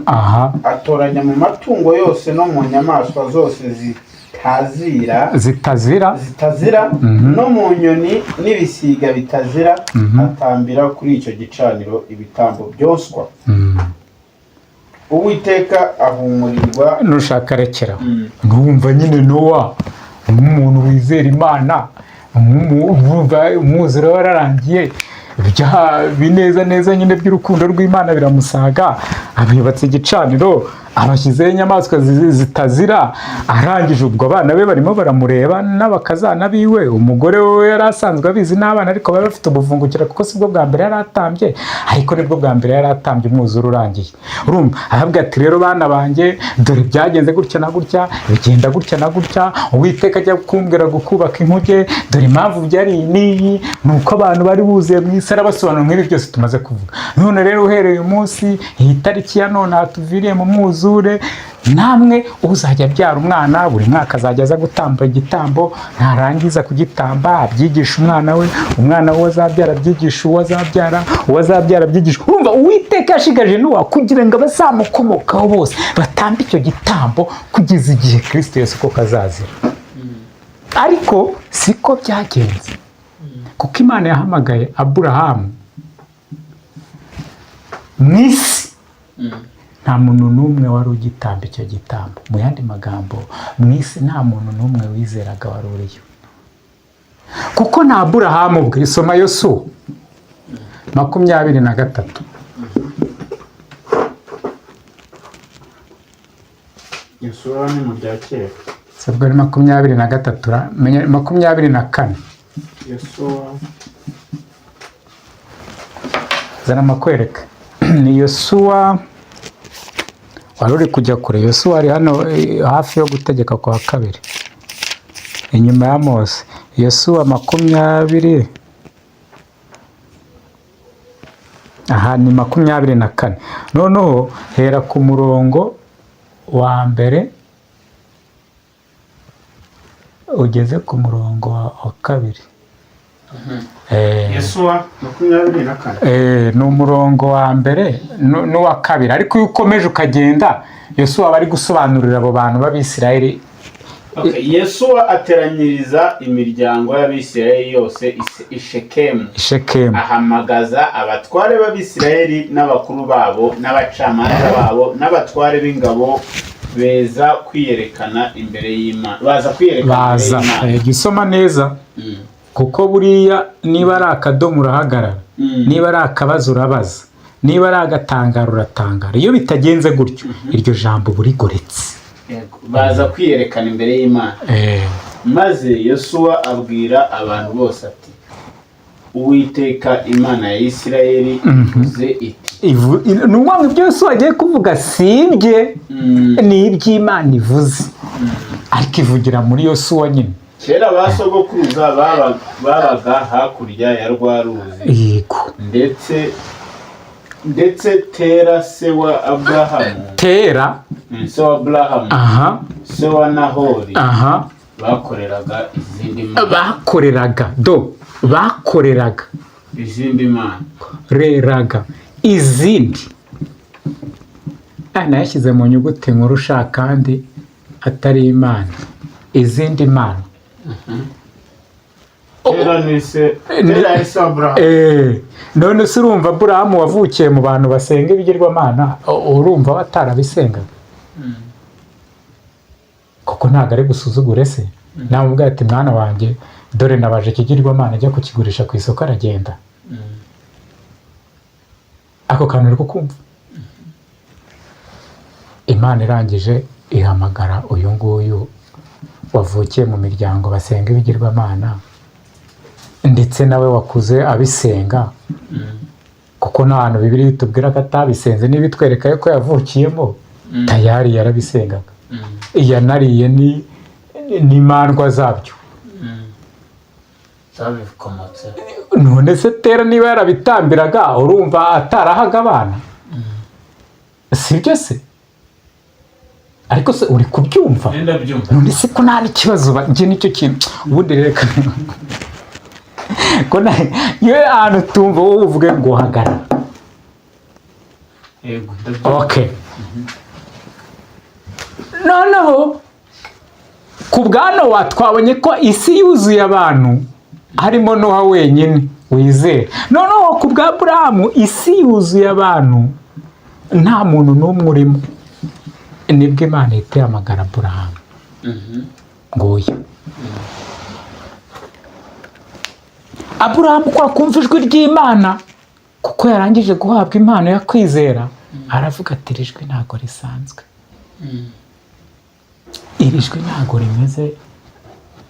Atoranya mu matungo yose no mu nyamaswa zose zitazira no mu nyoni n'ibisiga bitazira, atambira kuri icyo gicaniro ibitambo byoswa. Uwiteka ahumurirwa. Nushaka rekera. Ndumva nyine Nowa umuntu wizera Imana, umwuzure wararangiye, bineza nyine by'urukundo rw'Imana biramusaga, abubatse igicaniro, abashyizeho inyamaswa zitazira, arangije ubwo abana be barimo baramureba n'abakazana biwe. Umugore we yari asanzwe abizi n'abana ariko bari bafite ubuvungukira kuko sibwo bwa mbere yari atambye, ariko nibwo bwa mbere yari atambye umwuzure urangiye. Urumva ahabwa ati rero bana banjye, dore byagenze gutya na gutya, bigenda gutya na gutya, Uwiteka ajya kumbwira gukubaka inkuge, dore impamvu byari niyi, nuko abantu bari buzuye mu isi, arabasobanura nk'ibi byose tumaze kuvuga. None rero uhereye uyu munsi, iyi tariki ya none hatuviriye mu mwuzure, namwe uzajya abyara umwana buri mwaka azajya aza gutamba igitambo, narangiza kugitamba abyigisha umwana we, umwana we azabyara abyigisha uwo azabyara abyigisha. Urumva Uwiteka yashigaje Nowa kugira ngo abazamukomokaho bose batambe icyo gitambo kugeza igihe Kristo Yesu ko kazazira. Ariko siko byagenze, kuko Imana yahamagaye Aburahamu mu isi, nta muntu n'umwe wari ugitamba icyo gitambo. Mu yandi magambo, mu isi nta muntu n'umwe wizeraga wari uriyo, kuko na Aburahamu ubwe, isoma Yosuwa 23. Yosuwa ni mu rya kera. Sabwo ari 23, 24. Yosuwa Zana makwereka. Ni Yosuwa wari uri kujya kure. Yosuwa ari hano hafi yo gutegeka kwa kabiri, inyuma ya Mose. Yosuwa 20, aha ni 24. Noneho hera ku murongo wa mbere ugeze ku murongo wa kabiri. Yosuwa 24. Ni umurongo wa mbere n'uwa kabiri, ariko iyo ukomeje ukagenda Yosuwa bari gusobanurira abo bantu b'Abisirayeli. Yosuwa ateranyiriza imiryango y'Abisirayeli yose i Shekemu. Ahamagaza abatware b'Abisirayeli n'abakuru babo n'abacamanza babo n'abatware b'ingabo beza kwiyerekana imbere y'Imana. Baza gisoma neza. Kuko buriya niba ari akadomo urahagarara, niba ari akabazo urabaza, niba ari agatangaro uratangara. Iyo bitagenze gutyo iryo jambo burigoretse. Baza kwiyerekana imbere y'Imana. Maze Yosuwa abwira abantu bose ati, Uwiteka Imana ya Isirayeli ivuze iti. N'ubwo ibyo Yosuwa agiye kuvuga si ibye, ni iby'Imana ivuze, ariko ivugira muri Yosuwa nyine. Kera basogokuruza babaga hakurya ya rwa ruzi. Yego. Ndetse Tera se wa Aburahamu. Tera se wa Aburahamu. Aha. Se wa Nahori. Aha. Bakoreraga izindi mana. Bakoreraga izindi mana. Reraga izindi. Nayashyize mu nyuguti nkuru ushaka kandi atari Imana. Izindi mana. Tera ni se Aburahamu. None se urumva Aburahamu wavukiye mu bantu basenga ibigirwamana, urumva batarabisengaga? Kuko ntabwo ari gusuzugure se. Namubwira ati mwana wanjye dore nabaje ikigirwamana ajya kukigurisha ku isoko aragenda. Ako kantu uri kukumva? Imana irangije ihamagara uyu nguyu wavukiye mu miryango basenga ibigirwamana, ndetse nawe wakuze abisenga, kuko nta hantu Bibiliya itubwira ko atabisenze. Niba itwereka yuko yavukiyemo tayari yarabisengaga, yanariye n'imandwa zabyo. None se Tera niba yarabitambiraga urumva atarahaga abana? Sibyo se? Ariko se uri kubyumva? None se ko nta n'ikibazo njye nicyo kintu ubundi reka ko iyo ahantu tumva wowe uvuge ngo hagarara. Okay. Noneho ku bwano twabonye ko isi yuzuye abantu, harimo Nowa wenyine wizera. Noneho ku bwa Aburahamu isi yuzuye abantu, nta muntu n'umwe urimo. Nibwo Imana ihita ihamagara Aburahamu. Nguyu Aburahamu kwa kumva ijwi ry'Imana, kuko yarangije guhabwa impano ya kwizera, aravuga ati iri jwi ntabwo risanzwe. Iri jwi ntabwo rimeze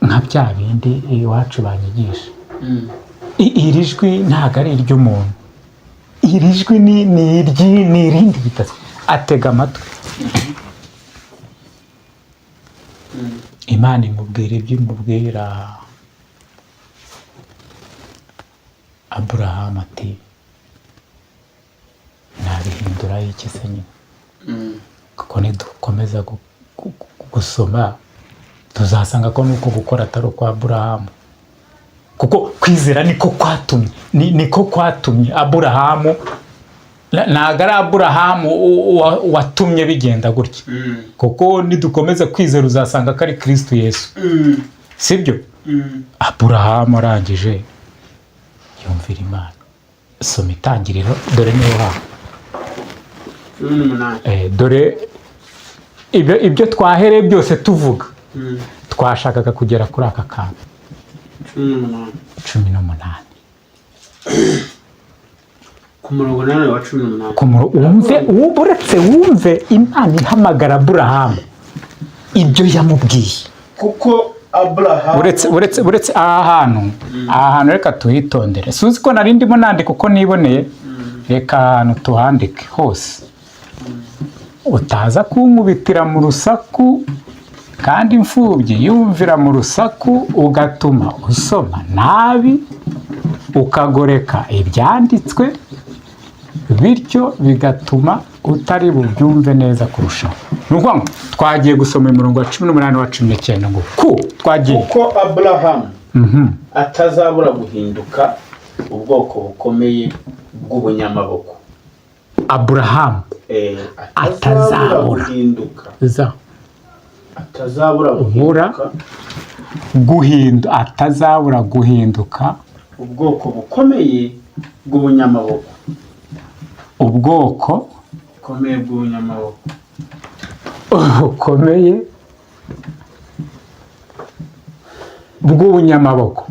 nka bya bindi iwacu banyigisha. Iri jwi ntabwo ari iry'umuntu. Iri jwi ni irindi bitatu. Atega amatwi. Imana imubwira ibyo imubwira. Aburahamu ati nabihindura iki se nyine? Kuko nidukomeza gusoma tuzasanga ko nuko gukora atari kwa Aburahamu, kuko kwizera niko kwatumye Aburahamu. Ntabwo ari Aburahamu watumye bigenda gutya, kuko nidukomeza kwizera uzasanga ko ari Kristo Yesu. Sibyo? Aburahamu arangije yumvira Imana. Soma Itangiriro, dore niho haho. Dore ibyo twahereye byose tuvuga, twashakaga kugera kuri aka kantu. 18. ku murongo nanone wa 18 wumve Imana ihamagara Aburahamu ibyo yamubwiye, kuko Aburahamu uretse aha hantu reka tuhitondere, suzi ko nari ndimo nandika uko niboneye, reka ahantu tuhandike hose, utaza kunkubitira mu rusaku kandi imfubyi yumvira mu rusaku ugatuma usoma nabi ukagoreka ibyanditswe, bityo bigatuma utari bubyumve neza kurushaho. Ni ukuvuga ngo twagiye gusoma umurongo wa 18 wa 19 ngo twagiye uko Aburahamu atazabura guhinduka ubwoko bukomeye bw'ubunyamaboko. Aburahamu atazabura guhinduka ubwoko bukomeye bw'ubunyamaboko. Ubwoko bukomeye bw'ubunyamaboko. Bukomeye bw'ubunyamaboko.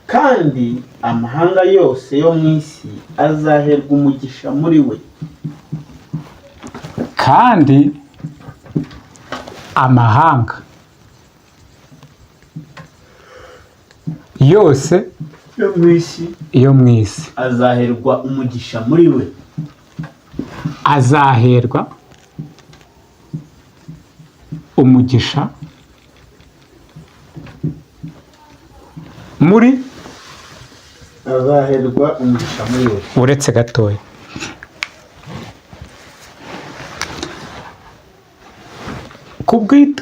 Kandi amahanga yose yo mu isi azaherwa umugisha muri we. Kandi amahanga yose yo mu isi azaherwa umugisha muri we. Azaherwa umugisha muri we. Uretse gatoya,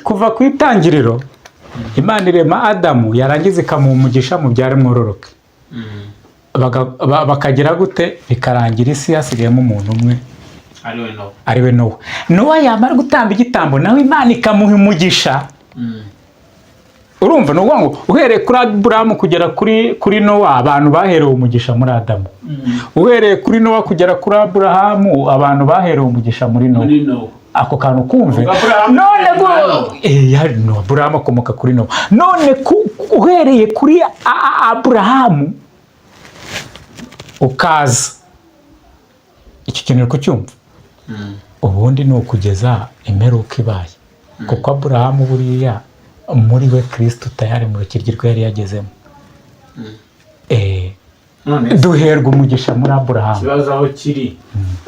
kuva ku itangiriro Imana irema Adamu, yarangiza ikamuha umugisha mu byare mwororoke, bakagira gute, bikarangira isi hasigayemo umuntu umwe ariwe Nowa. Nowa yamara gutamba igitambo nawe Imana ikamuha umugisha. Urumva, ni ukuvuga ngo uhereye kuri Aburahamu kugera kuri Nowa abantu baherewe umugisha muri Adamu. Uhereye kuri Nowa kugera kuri Aburahamu abantu baherewe umugisha muri Nowa. Ako kantu kumve, none Aburahamu akomoka kuri Nowa. None uhereye kuri Aburahamu ukaza, icyo kintu uri kucyumva, ubundi ni ukugeza imperuka ibaye, kuko Aburahamu buriya muri we Kristo tayari mu rukiryi rwe yari yagezemo. Duherwa umugisha muri Aburahamu. Ikibazo aho kiri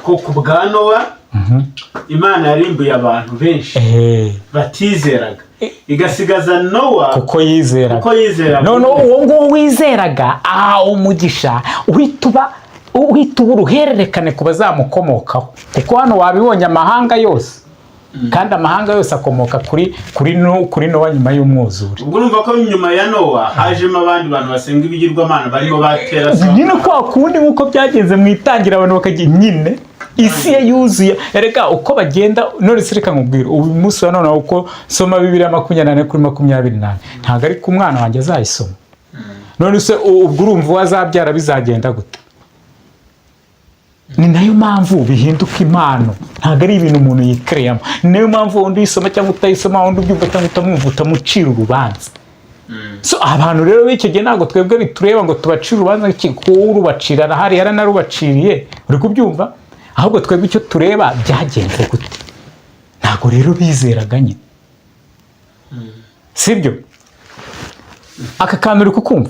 ko ku bwa Nowa Imana yarimbuye abantu benshi batizeraga, igasigaza Nowa kuko yizeraga. None uwo nguwo wizeraga umugisha uhita uba uruhererekane ku bazamukomokaho, kuko hano wabibonye amahanga yose, kandi amahanga yose akomoka kuri Nowa nyuma y'umwuzure. Ubwo urumva ko nyuma ya Nowa hajemo abandi bantu basenga ibigirwamana barimo batera nyine kwa kundi nk'uko byagenze mu itangira, abantu bakagira nyine isi ye yuzuye. Erega uko bagenda, none se reka nkubwire ubu munsi wa none uko soma Bibiliya 24:28 ntabwo ari ku mwana wanjye azayisoma. None se ubwo urumva wazabyara bizagenda gute? Ni nayo mpamvu bihinduka impano, ntabwo ari ibintu umuntu yikreyamo. Ni nayo mpamvu undi yisoma cyangwa utayisoma, undi ubyumva cyangwa utamwumva utamucira urubanza. So abantu rero b'icyo gihe ntabwo twebwe bitureba ngo tubacire urubanza, ko urubacira arahari yaranarubaciriye, uri kubyumva? Ahubwo twebwe icyo tureba byagenze gute. Ntabwo rero bizeraga nyine, sibyo? Aka kantu uri kukumva,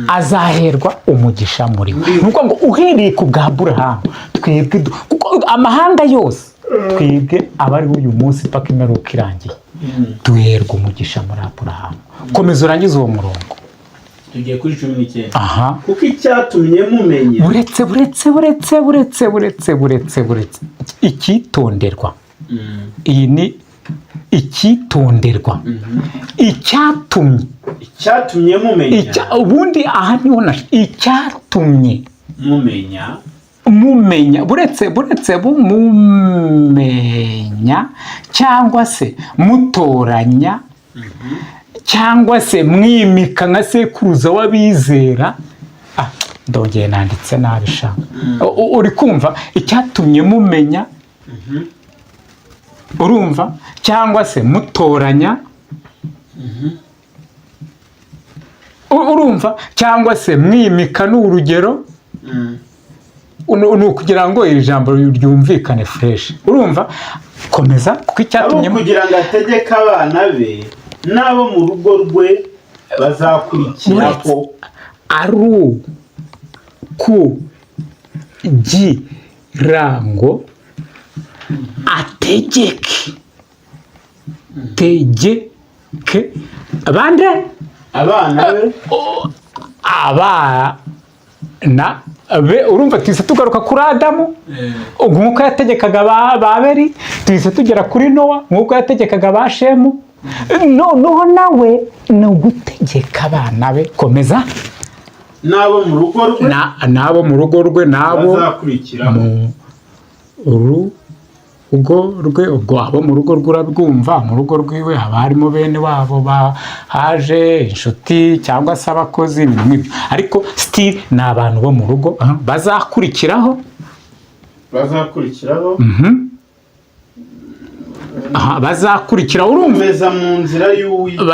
azaherwa umugisha muri we. Nuko ngo uhereye ku bwa Aburahamu twebwe kuko amahanga yose twebwe abari uyu munsi paka imperuka irangiye duherwa umugisha muri Aburahamu. Komeza urangize uwo murongo. Tugiye kuri 19. Kuko icyatumye mumenya buretse icyitonderwa. Iyi ni icyitonderwa. Icyatumye mumenya. Ubundi aha niho icyatumye mumenya buretse mumenya cyangwa se mutoranya cyangwa se mwimika nka sekuruza w'abizera. Ndongeye nanditse nabi sha. Uri kumva icyatumye mumenya, urumva, cyangwa se mutoranya, urumva, cyangwa se mwimika n'urugero, ni ukugira ngo iri jambo ryumvikane fresh. Urumva? Komeza kuko icyatumye kugira ngo ategeke abana be n'abo mu rugo rwe bazakurikiraho ari kugira ngo ategeke abandi abana be. Urumva twise tugaruka kuri Adamu nk'uko yategekaga ba Abeli, twise tugera kuri Nowa nk'uko yategekaga ba Shemu. Noneho nawe ni ugutegeka abana be. Komeza. n'abo mu rugo rwe n'abo mu rugo rwe n'abo bazakurikiraho rugo rwe. Ubwo abo mu rugo rwe urabwumva, mu rugo rwiwe haba harimo bene wabo bahaje, inshuti cyangwa se abakozi n'ibyo, ariko still ni abantu bo mu rugo bazakurikiraho. Bazakurikiraho. Urumva mu nzira y'Uwiteka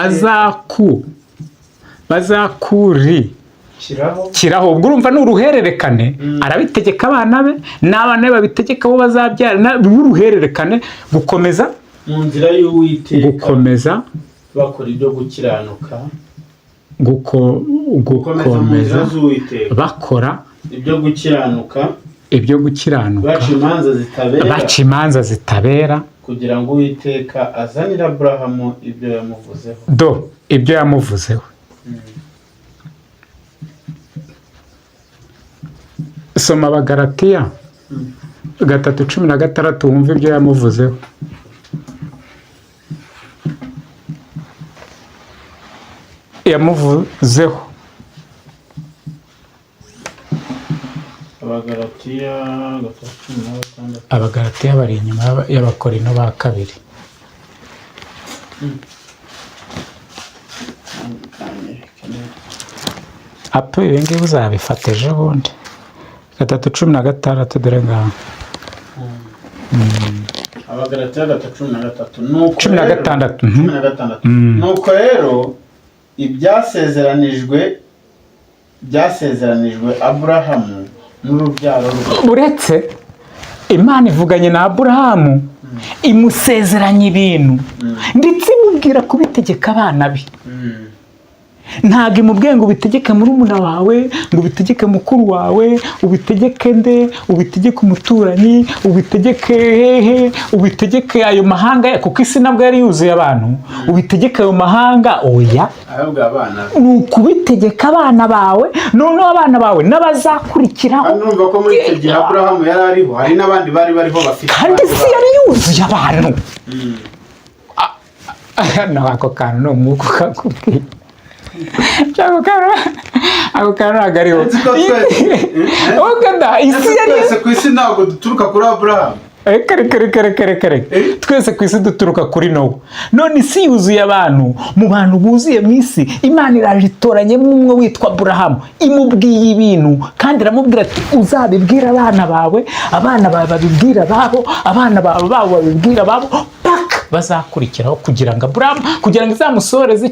bazakurikiraho. Ubwo urumva ni uruhererekane. Arabitegeka abana be n'abana be babitegeka abo bazabyara, uruhererekane. Gukomeza mu nzira y'Uwiteka, gukomeza bakora ibyo gukiranuka, gukomeza bakora ibyo gukiranuka, baca imanza zitabera, kugira ngo Uwiteka azanire Aburahamu ibyo yamuvuzeho. Ibyo yamuvuzeho. Soma Abagalatiya 3:16 wumva ibyo yamuvuzeho. Abagalatiya bari inyuma y'Abakorino ba kabiri. Apo ibi ngibi uzabifata ejo bundi. 3:16 dore ngaho. Abagalatiya 3:16 nuko rero ibyasezeranijwe Aburahamu n'urubyaro rwe. Uretse Imana ivuganye na Aburahamu imusezeranya ibintu ndetse imubwira kubitegeka abana be. Ntabwo imubwiye ngo ubitegeke murumuna wawe, ngo ubitegeke mukuru wawe, ubitegeke nde, ubitegeke umuturanyi, ubitegeke hehe, ubitegeke ayo mahanga, kuko isi nabwo yari yuzuye abantu. Ubitegeke ayo mahanga, oya, ni ukubitegeka abana bawe. Noneho abana bawe n'abazakurikiraho. Numva ko muri icyo gihe Aburahamu yari ariho, hari n'abandi bari bariho bafite, kandi isi yari yuzuye abantu. Ako kantu ni umwuka ukakubwira. Ako kantu ntabwo ariho. Twese ku isi ntabwo duturuka kuri Aburahamu. Kare. Twese ku isi duturuka kuri Nowa. None isi yuzuye abantu. Mu bantu buzuye mu isi, Imana iraje itoranyemo umwe witwa Aburahamu. Imubwiye ibintu kandi iramubwira ati uzabibwira abana bawe, abana bawe babibwira ababo, abana bawe babibwira ababo, paka bazakurikiraho, kugira ngo Aburahamu, kugira ngo izamusoreze